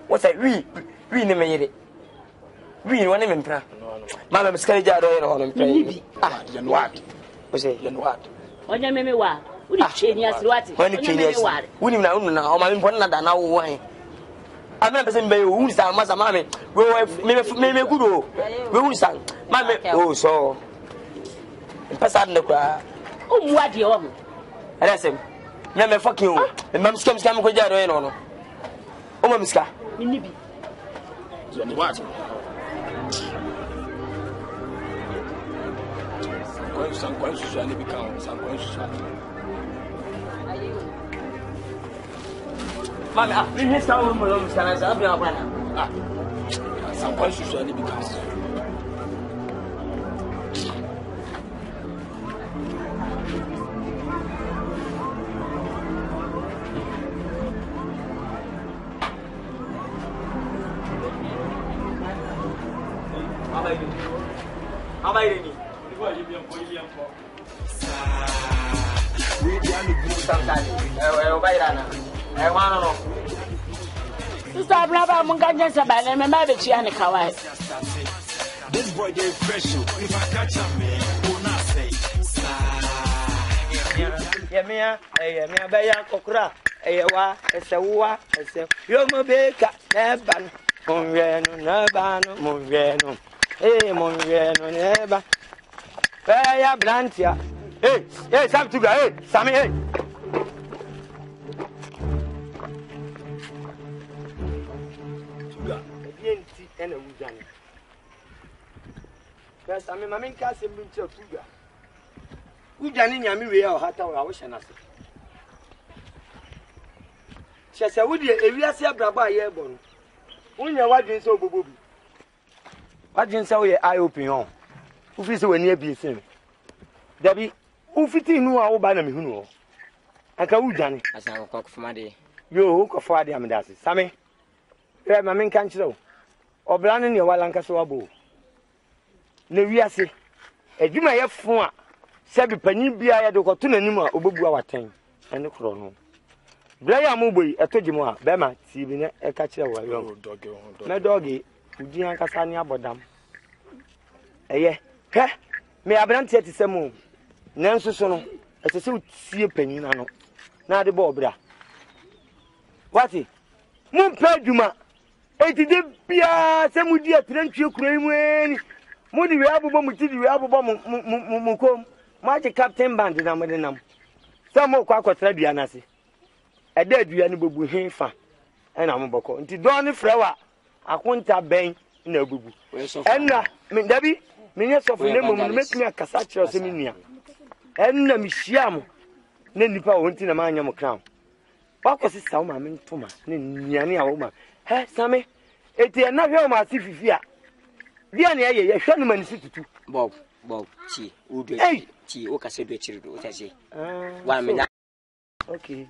What's that? We never made it. We want him in prayer. Mamma Scarja on him. Ah, what? Was it? What? When you made what? Would you change us what? When you change what? Would you know now? My important than now wine. I remember saying, who's that, Massa Mammy? We may good. We will stand. Mammy, oh, so. Pass out the cry. Oh, what do you want? And I said, never fuck you. And Mam's comes coming with your own. Oh, Mamska. What? Some consciously become some conscious. Mamma, this time we will stand up. Some consciously becomes. How about you? Sister Brava Mungan Saban and my mother, she and the Kawai. This boy, they fresh. If I catch him, will not say. Yamia, a Baya Kokra, a wa, a Sawa, a Sa, Yomobeka, Neban, Monreno, Nabano, Monreno, eh, Monreno, Neba, Baya Blantia. Hey, Sam Tuga, hey, Sammy, hey. Tuga, BNT and a Wujan. First, I mean, my main castle been to Tuga. Wujan in Yami, or Hata, I wish I said. She said, would you, if you are say, Braba, airborne? When you're watching so, Booby. What didn't say, I open on. Who feels when you're being seen? Debbie, who fit in who are by them who know? I can't do it. As I walk for my day. You hook for the Amadassi. Sammy, my main can't show. Or Blannon, your Walanka so abo. No, we are say, a you may have four. Sabi Penibia, the Cotton anymore, Obuwa time, and the chrono. Blaya Mubi, a Tojimo, Bema, Sibina, a catcher, my doggy, Udian Casania Bodam. Eh, eh, may I brand yet some more? Nanso sono, as a suit see a penny nano. Now the bobra. What it? Moon Peduma. 80 Pia, some would be a plenty of cream. Moody Rabobom, Mukom, Marty Captain Bandit, and Madame. Some more quack or Tradianasi. A dead Yanubu Hinfa, and I'm a boko. Until Donny Flower, I won't have bang in a boo. And Debbie, Minas of Lemon make me a Cassacho or Seminia. And na mishiamo na nipa wonti na manya mo crown wakose sawo ma mentoma na niane a wo ma he same eti na hwe ma sififi a bia na ye hwe no mani situtu bob chi udu chi o ka se do chiri do ta se wa me na okay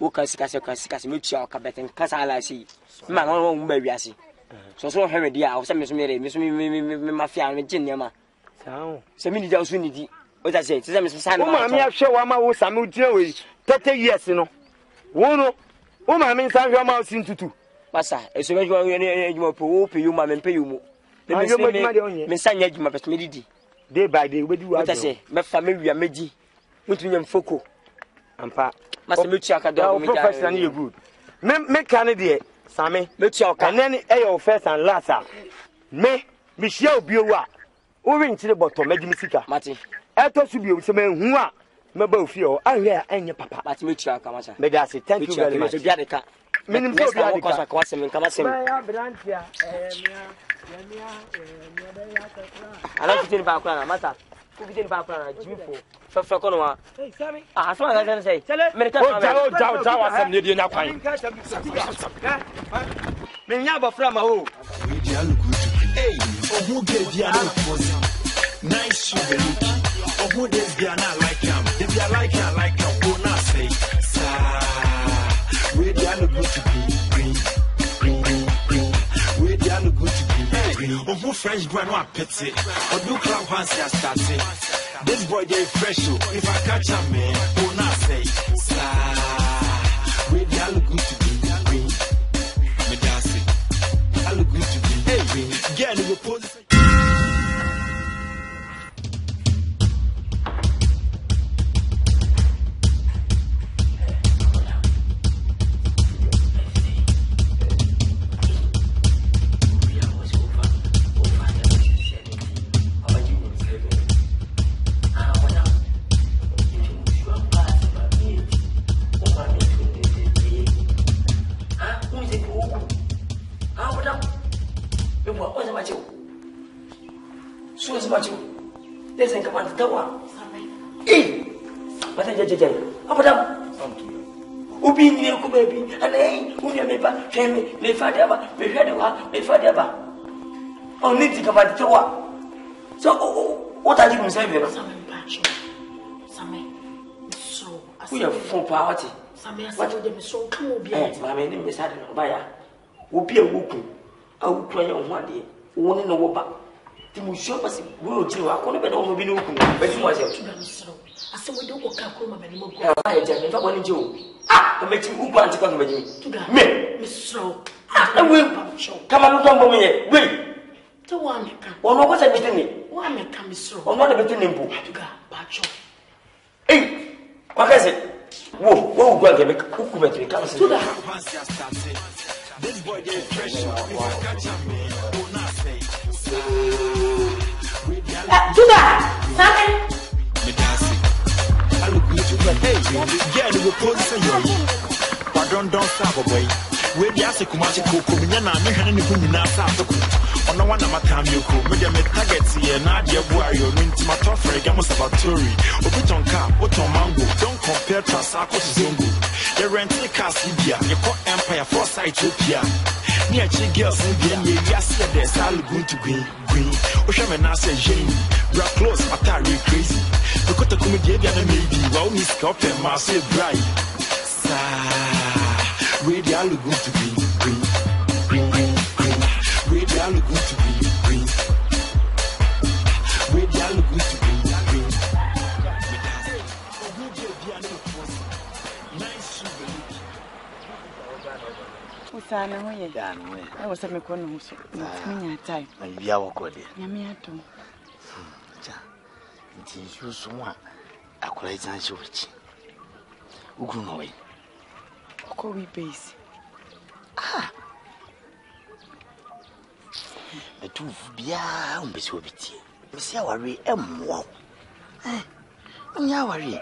o ka sika me tua o ka beten kasa ala si ma no mo ba wiase so hwe dia o se me so me mafia me jinne ma sawo se mi ni ja so ni di. What I say, Mammy, I show my own Samuel 30 years, you know. One, oh, my means I have mouse into two. Massa, as soon as you pay you, mamma, and pay you. Miss Sanya, my best lady. Day by day, what I say, my family are Meji, between Foko and Pa. Master Muchaka, professor, you good. Make Canada, Sammy, Muchaka, and then a first and last. Me, Michelle Biowa, over into the bottom, Medimisica, Martin. I thought you be with some men who are Mabel Fio, I hear and your papa. But me try, Kamasa. May I say, thank you very much. Minimum, I was some Kamasa. I don't think about Master. Who did about Jimmy for Faconoma? Hey, Sammy. As far as I can say, tell it. Menyaba from a hole. Hey, who gave you nice sugar looking? Or who days they are not like him? If they are like him, go not say, sir. Where they are good to be, green. Where they are good to be, green. Or who French brand one pity? Or do club once they started. This boy they fresh, if I catch a man, go not say, sir. Where they are good to be, green. Me dance it. I look good to be, green. Get in the pose. Me father, only think about the war. So, what are you saying? We have full party. What them so come will be my name is Adam Baya. Will be a whooping. I will cry on one day. One in the wobber. The Musho was will do. I couldn't have been open, but it was I said, we don't walk out anymore. I don't want to do. I make you want to come with me. Miss Slow. I will come on, don't me. Wait. To one, or what's a bit in me? One may come so, or not a bit in book. Hey, what is it? Whoa, go and make a cook with me. Comes to the this boy gets fresh. To that, Sammy. green. Girl, you pose say yo. But don't stop, boy. We the ase kumachi koko minya na me hene ne kunina sa atoko. Ono wana matam yoko. Me dem target here na de boy yo nti ma tofre ga mo sabatori. Obi tonka, oton mango. Don't compare Transako to Zongo. You rent the cars Libya, you call Empire for Ethiopia. Near chi girls in the end, yes, there's all going to green. Ocean and I say Jane, we are close, but are you crazy? Look at the comedy, maybe, well, Miss Cop and Marcel Bright. Ready, I look good to be green. Ready, I look good to be green. Ready, I look good to be green. Sana hoye. I was a mecon who said, time. And we are walking. Yamiato. It is you someone. I call it an switch. Who grew away? Call we base. The two beyond Miss Wobity. Miss Yawari, wow. Yawari.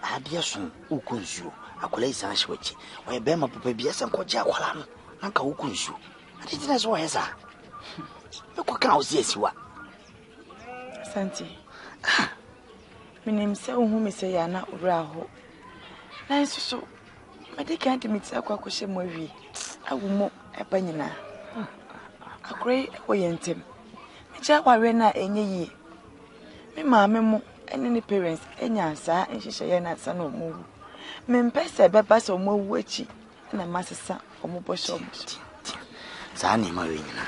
I dear son, who comes you? Akolai an switch. Why Bema Pupias and Koja Qualam, Uncle Ukunshu. I didn't as well as I. Look what counts, yes, you are. Santi. My name is whom is say, Anna Raho. Nice so. My dear can't meet Aquakusha Movie. I will mock a penina. A great oyentem. Jawarena any ye. Me mamma, and any parents, any answer, and she shall not son or move. Mempesa beba so mo wachi na masesa omobo shomso Sani marina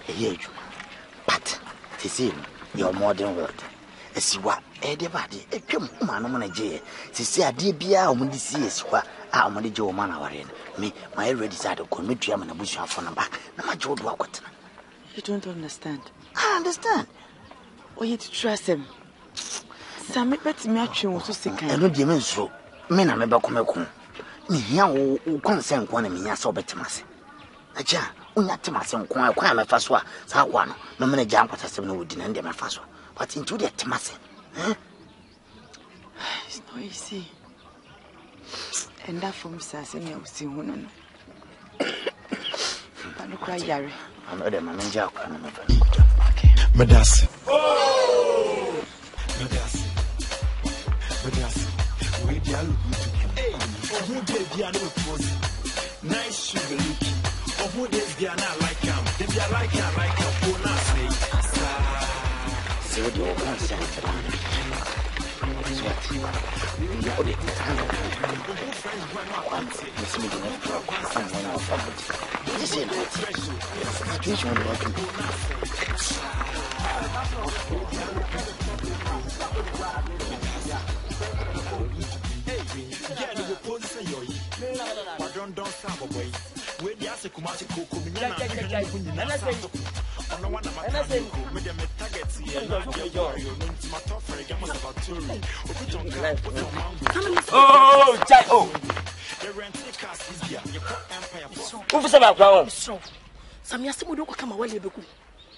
eyeju but to see your modern world esiwa edebade etwem umano mo na je sisi ade bia omudi si esiwa a omudi je o mana ware me my ready side ko metua me na busu afo na ba na ma je odo akotena. You don't understand. I understand. Oh, you to trust him. Sami beti mi atwe so sekan. Eno de me nso me na me ba komeko ni hia wo kwanse nkwa na me nya so betemase aja unya temase nkwa kwa me fa so a sa kwa no no me na ja nkwata sem na wodi na ndem me fa so but into the temase it's not easy and that from sase me o si hono no ba no kwa yare ano de ma me ja kwa na me fa okay Medasi we dia look hey who dey dia no pose nice sugar looking or who dey dia na like am dey dia like am oh na say so what you want to say what you don't stop boy we dey ask kumachi koko me na na ono wana mata me dem target here na yo nti ma to fere ga mo sabatori obitonka oh chai oh the rent cars is here you call empire who for say akwa So, Samia Simudo kama wale beku.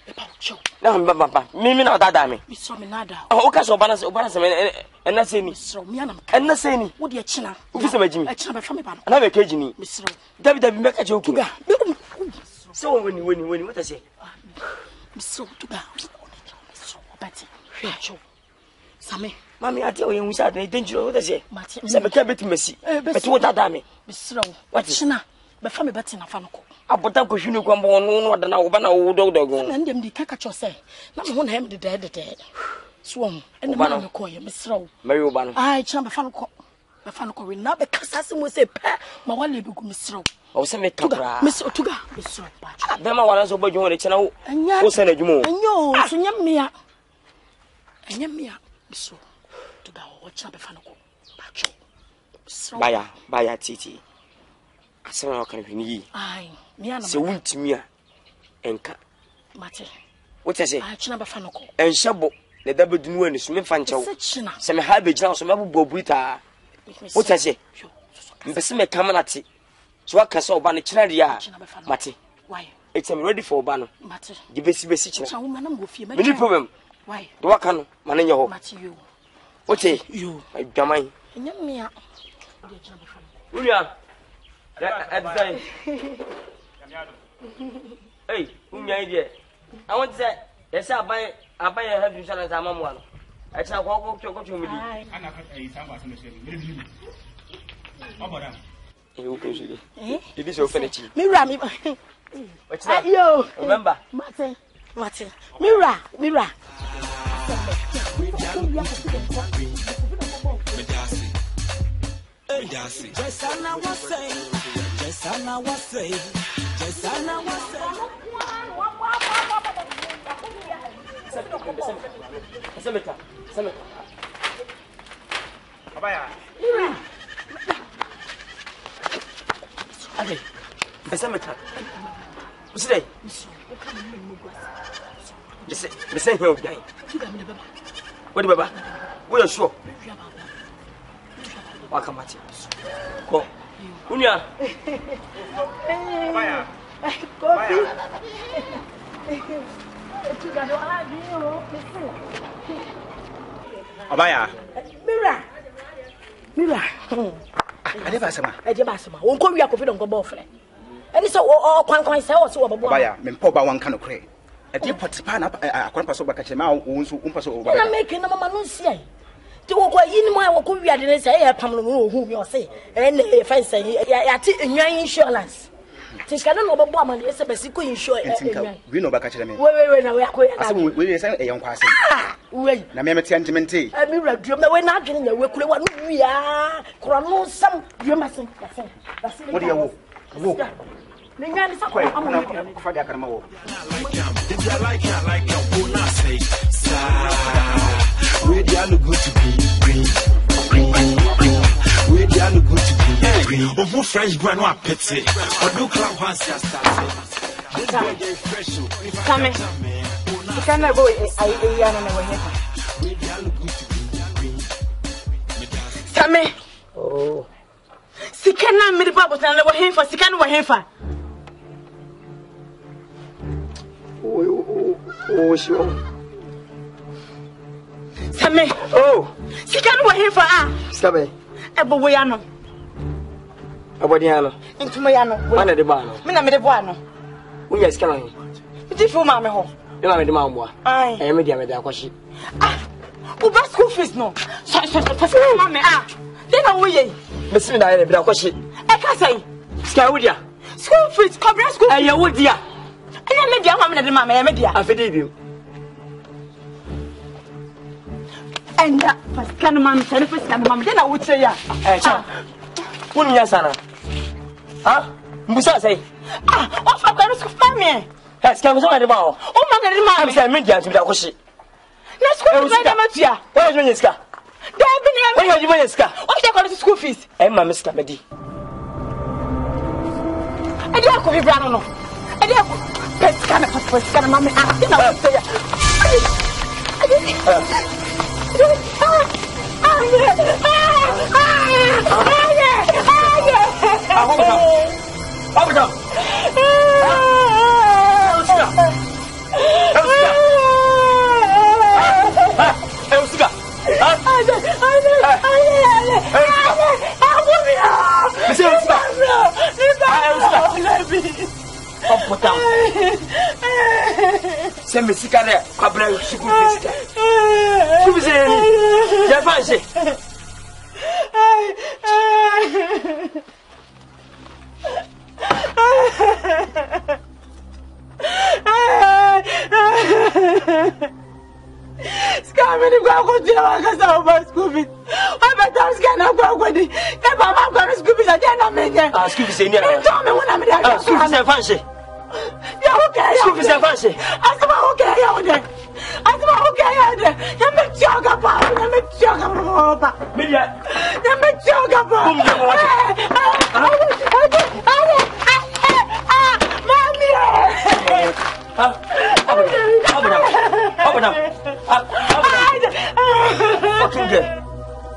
Epa ucho. na mbaba mimi na dada me Misro me nada. o ka so bana se me ena se ni Misro me anam. ena se ni Wo de china. who for say majimi E china ba fa me ba no. na be keji ni Misro. david me ka je okuga Tuga. so woni what I say Misro tuga. Misro obati. Ucho. Same. mami ati o yen wusa de dangerous what I say Mati. se me ka beti mesi beti wo dada me Misro. What? China. Ba fa me bati na fa no ko. abota ko hwinu ko mbo no da na wo ba na wo dogo Na ndem di kaka cho say. Na me ho na hem de de. So won. Ene ma me ko ye Misro. mari wo ba no Ai china ba fa no ko. Ba fa no ko we na be kasa se mo se pe ma wale beku Misro. o se me kabra Misro tuga. Misro ba. be ma wala so bojo won chena wo se na djumo Enyo, so nyamia. Enyamia Misro. Tuga o china ba fa no ko. Ba cho. Misro. baya titi asema o kan hwini Ai, me ana. se wuntimi a enka Mate. what I say Ai china ba fa no ko. enhyebo le da bedunu ani so me fa nchew Se china. se me ha be gina so me bobo buita what I say mpese me kamanate so aka so oba ne kina dia mate Why? it's I'm ready for oba no Mate. give besi Cha kina wo manam go fie. me ni problem Why? do waka no mane nye ho Mate you. Oche. Yo. Jamai. Nyamia. Unya. Edzai. Hey, unya ide. I want to say, yes, I buy health insurance. I'm one. I shall walk to go to me. It is your finish. Mira, yo. Remember, Martin. Mira. Abaya. Okay. Besemeta. Uside. Besen here obi. What baba? We are sure. Wakamati. Ko. Unia. Abaya. Kofi. Abaya. Mira. Ade ba sama. Ade ba sama. Won ko wi akofi don ko bo fre. Eni so o kwan se o se wo babo. Abaya, me mpo ba wan kan okre. Ade potipa na akwan paso ba ka chema wo nso umpa so ba. Na make na mama no nsia. Ti wo ko yi ni mo wo ko wi ade ne se e pam no no hu mi o se. E fa se ya ti enwan insurance. Ti ska no babo amane se be si ko insurance enwan. We no ba ka chema me. We na we akoya. Asem we say e yanko asem. We. Na me mete antimenti. Mi radum na we na adwene na we kure wa no wi a. Kro no sam dum asen. What do you wo? Wo. Me nyane sa ko amon. Ko fa dia kan ma wo. If you like it, who not say, sir. Where do you look good to be? Green. Where do you look good to be? Green. Oh, who French brand one pity? Or do club once you started? This boy get fresh. Come in. You cannot go. I Where do you look good to be? Green. Come in. Oh. Sikana me the Bible na wo henfa sikana wo henfa. Oh, sure. Same. Oh. Sikana wo henfa ah. Sabe. Ebo wo ya no. Abodi ano. Ntuma ya no. Wana de ba no. Me na me de bo ano. Unya sikana ni. Ti fu ma me ho. E ma me de ma mboa. Ai. E me dia me de akwashi. Ah. Uba school fees no. So ma me ah. Then wo ye. Mesimi da ye be akwashi. E ka sai. Sika wudia. School fees, cover school. E ye wudia. Anya me dia ma me na de ma me dia. Afede bi. Enda paskana ma me tele paskana ma me then wo tire ya. Cha. Wonu nya sana. Ha? Mbusa sai. Ah, o fa kwa school fa me. Sika mo so ma de ba o. O ma ga de ma. Am say me dia nti be akwashi. Na school fees na ma tia. Wo ye nyi sika. Da bi ni Wo ye nyi sika. O se kwa school fees. E ma me sika me di. Ade akọ bibra no no. Ade akọ paskana paskana ma me ah. Ina wo tire ya. Send me sick at it. I bring you Scammy go to the school fees. I bet I was going to go with it. If I'm going to school fees, I can't make it. School fees, you tell me when I'm there. School fees and fancy. Yeah, okay. School fees and fancy. I said, okay, you're there. I said, okay, you're there. You make joke about it. You make joke about it. Media. You make joke about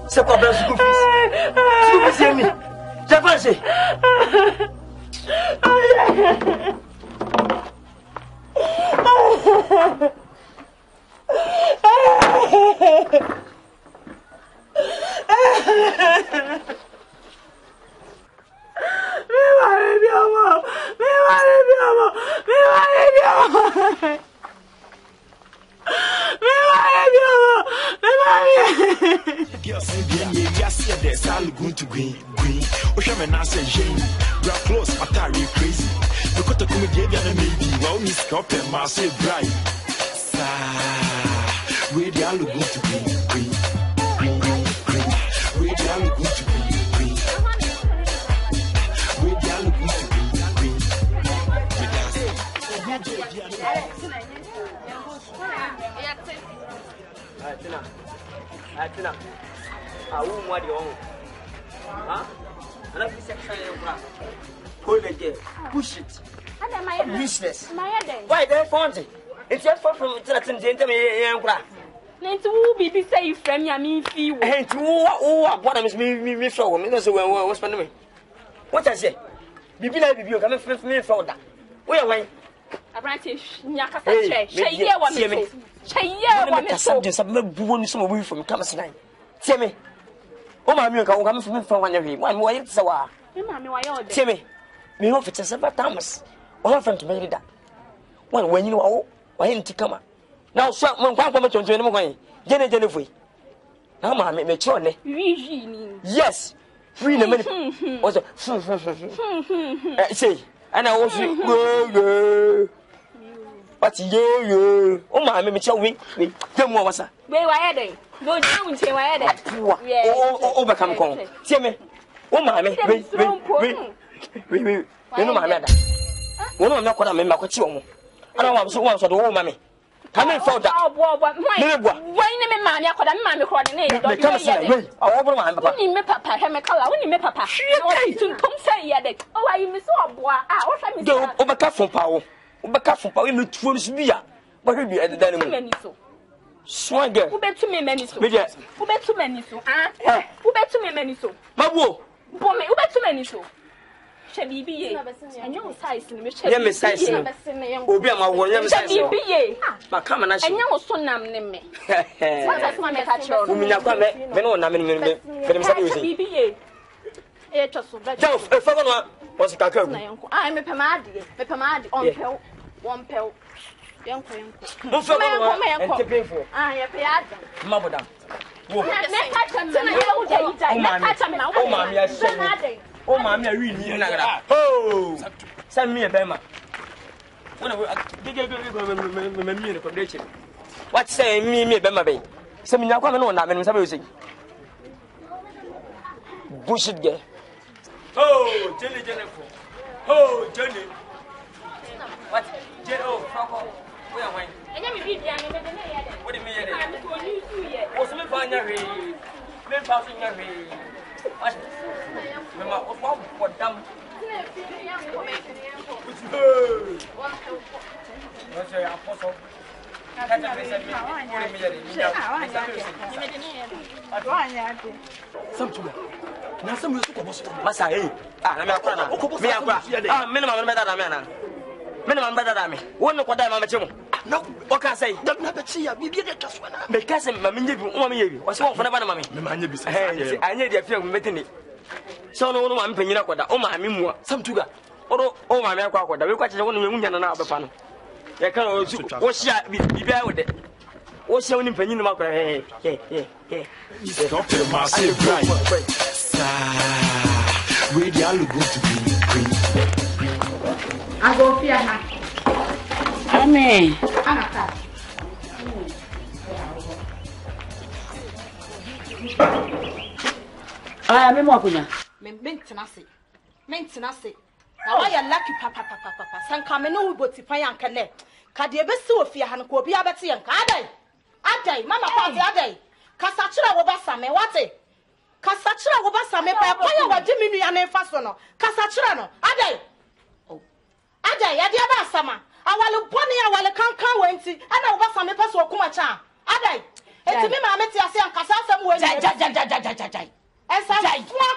C'est quoi bien school fees? School fees c'est mi. J'ai pensé. Girl say bien ye yes there's all going to green. O shame na say Jane. You are close but are you crazy? You got to come with you and maybe wow ni stop and ma say dry. Sa we they all going to green. We they all going to green. We they all going to green. Atina. Awu mo de on. Huh? Ana fi section hold the girl. Push it. Useless. Why they found it? It's just from the gentleman yankra. Nentu wo bibi say you frame ya me fi wo. Eh tu wo abona me show me no say we spend me. What I say? Bibi na bibi o ka me for that. Wo ya wan? Abrante nyaka sa che ye wa me. Che ye wa me. Some just me buwo ni some we from come snai. Tie me. O ma mi o ka o ka me from wan hwe. Wan wo yit se wa. Me ma me wa ye o de. Tie me. Me ho fete several times. O ha friend to me da. Wan wanyi no wa hin ti kama. Now so mo kwa kwa me tonto ni mo kwan. Jene foi. Na ma me che ne. Wi ni. Yes. Free na me. O so. Say ana wo fi go. But yo. O ma me che wi. Dem wo wasa. We wa ye den. Go down che wa ye den. O be kam kon. Tie me. O ma me. We no ma me da. Wo no me kwada me makochi wo mo. Ana wa so wo so do wo ma me. Come in for that. Oh, boy, when me man, I could have mammy called in it. Me papa, me color, when you me papa. To come say, oh, I miss all boy. I also miss overcome from power. Overcome from power in the twins beer. But we be at the dining room. Swagger, who bet to me many so? Who bet to many so? Who bet to me many so? Mabu, Bommy, who bet to many so? Shall be and your size in the size. Oh, be my one, shall be but come and I know so nam me. That's my catcher. Whom you come, no, was a caco. I'm a pomade on pill, one pill. Young I have Mabodam. Oh, mammy, I really oh, send me a bema. What say me, Bema Bay? Some young woman on that and music. Bush it gay. Oh, Jenny Jennifer. Oh, Jenny. What? Jello, Frocko. Where am I? And let me be the animal. What do you mean? What's my father? Men passing your way. What? Remember, what damn? What's your apostle? Minimum better than me. One look what I'm a no, what can I say? Don't never see you. You get just one. Because Mammy, was one for the mammy. I need a few meeting it. So no one penny up with that. Oh, my memoir. Some sugar. Oh, my milk, what we catch the one woman and another fan. You can't what's that? Be bear with it. What's your penny in the market? Hey. Stop your massive where they all go to be. I go fear her. Amen. Me mo akunya. Me maintenance. Na why you lucky papa. Sanka me no boti pan yanka ne. Ka de be si ofia ha no ko obi abete yanka adai. Mama party adai. Kasa kira wo ba same wate. Kasa kira wo ba same pa ya wadi me nua na fa so no. Kasa kira no adai. Adai ya de ba sama. Awale boni awale kankan wenti ana wo ba same pa so okuma cha. Adai. Eti me ma meti ase yanka sa asem we Jai. Esa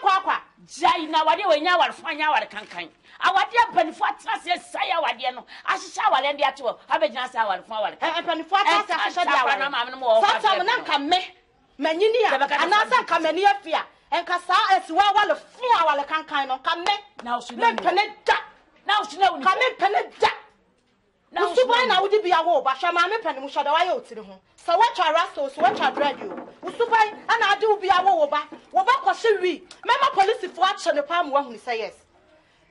kwa. Jai na wade we nya war fanya war kankan. Awade panifo atrase sai awade no. Ahihya awale ndi ato. Abegyina sai awale fun awale. Panifo atrase ahihya di awale. Na maame no mo. Fatam na nka me. Manyini a anasa nka mani afia. enka saa esiwa wale fun awale kankan no ka me now she me pene da now she know ka me pene da now she boy na wudi bia wo ba hwa ma me pene mu hwada wa ye otiri ho sa wa twa rasto so wa twa dread yo usu boy ana ade bia wo ba kwose wi mema police fo a che ne pa mu ahunu say yes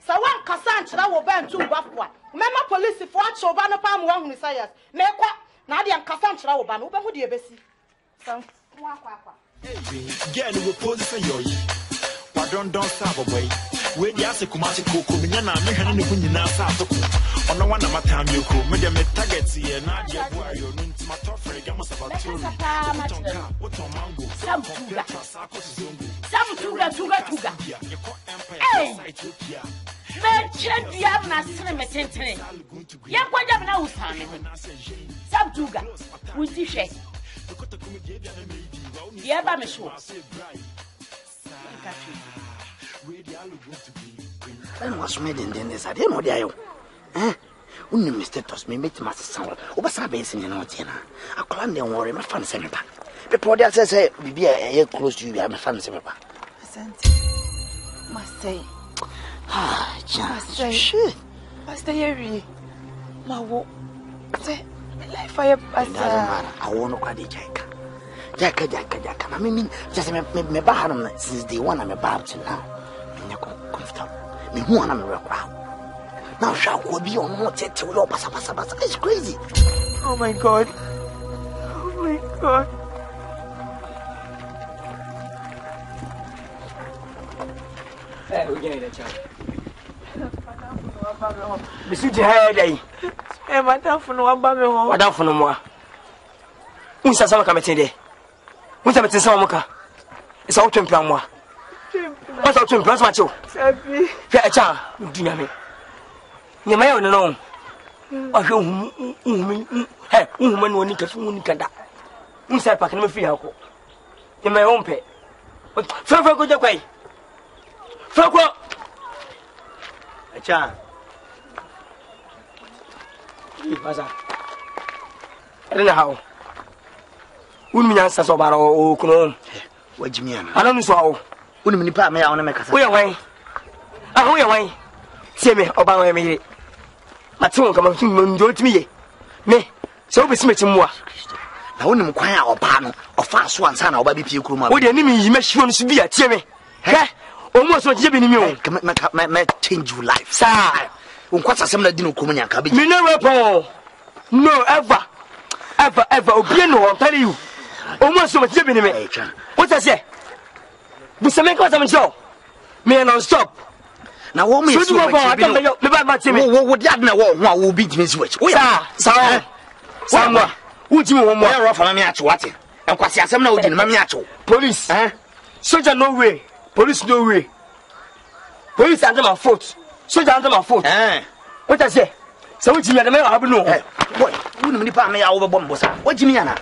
sa wan kasa ankyera wo ba ntu ba fo a mema police fo a che wo ba no pa mu ahunu say yes me kwa na ade kasa ankyera wo ba no wo ba hu de ebesi san kwa Get the position yo. Pardon don't stop away. Wait the ase kumasi koko minya na me hwene ne kunyina sa atoko. Ono wana matam yoko. Me de me target here na dia boy yo no ntima tofre ga masa baturi. Tuga. Hey. Me chedia na sene me tentene. Ya kwaja na usame. Sam tuga. Wuti hwe. Yeah, by me sure. When was made in this? I didn't know the ayo. Only Mr. Toss me make my sound. Over some base in your notina. I can't then worry my fan semi back. Before that says, be a close to you, I'm a fan semi back. Must say, just shit. Must say, my walk. Say, life fire. It doesn't matter. I won't look at the Jacka. Jacka. I mean, just me bahanam since day one. I'm about to now. I'm comfortable. Me who I'm a crowd. Now shall we be on more to your passa. It's crazy. Oh my God. Oh my God. Hey, we get it, child. Bisu jihad day. Eh, madam for no abame ho. Madam for no more. Unsa sama kametende. Unsa metin sama muka. Isa o twempia mo. Unsa o twempia sama cho. Sabi. Fe acha dunya me. Nyama ya no no. Ahwe uhum no ni kafu ni kada. Unsa pa kana me fi hako. Nyama ya ompe. Fa ko jakwai. Fa ko. Acha. Pasa. Rena how. Unmi nyansa so bara o kuno. Wajimiana. Ana nu so awo. Unmi ni pa me ya wona me kasa. Wo ya wan. Ah wo ya wan. Sie me oba wan me yire. Matu kama ndo timi ye. Me. So be simeti mwa. Na woni mu kwan a oba no, ofa so ansa na oba bi pie kuruma. Wo de ni mi yi me hwo no so bi a tie me. He. Omo so je bi ni mi o. Me change your life. Sa. Unkwasa sem na di no kuruma nyanka bi. Me no weapon. No ever. Obi no I'm telling you. Omo so je bi ni me. What I say? Bu se me ko sam show. Me non stop. Na wo me so me ba ma tie me. Wo di adna wo ho a wo bi timi switch. Sa. Samwa. Wo timi wo mo. Ya ro fa me ache wate. Enkwase asem na wo di no me ache. Police. Soldier no way. Police no way. Police under my foot. Soldier under my foot. What I say? So what you mean? I have no. Boy, you know me pa me ya wo be bombo sa. What you mean na?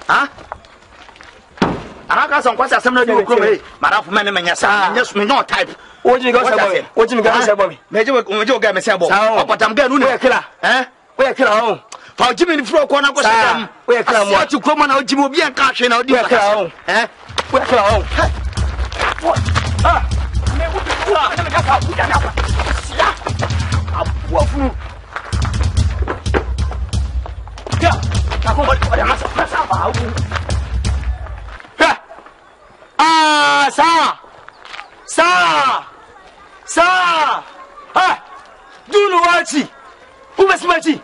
Ha? Anaka son kwasa asem na di okro me. Mara fu me ne menya sa. Nya me no type. What you go say? What you go say about me? Me je go me say about. Opatam ga nu ne killer. Where killer on? Fa Jimmy fro ko na go say. Where killer mo? What you come na Jimmy obi en ka hwe na odi. Where killer on? Where killer on? What? Me wo bi wa na me ka fa. Ya. Abuafu. Ya. Ka ko ba na sa ba. Sa. Do no watchi. Who was matchy?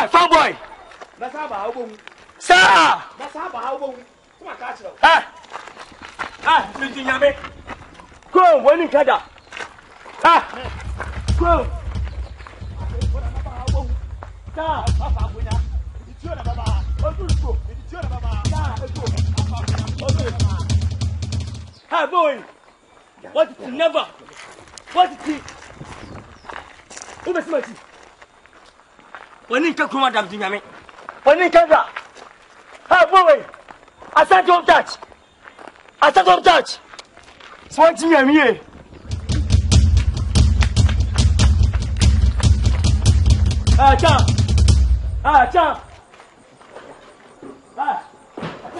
Farm boy. That's how about Sa. That's how about come on, catch it. Listen, Yame. Go, one in Kada. Go. Boy. What is never? What is it? Who is matchy? One in Kakuma, Dam Yame. One in Kada. Boy. I said don't touch. Swanti me here. Jump.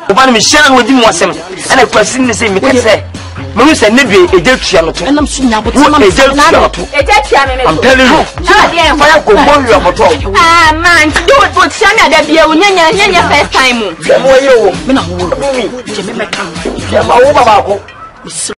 Oba me share with him wasem. And I question the same me say. Me say ne be ejetua no to. Enam so nya bote ma ejetua no to. Ejetua me me. I'm telling you. Fire go burn you aboto. Ah man, do it but share na da bia nya first time. Mo ye o. Me na wo. Me me ka. Ya ma wo baba ko.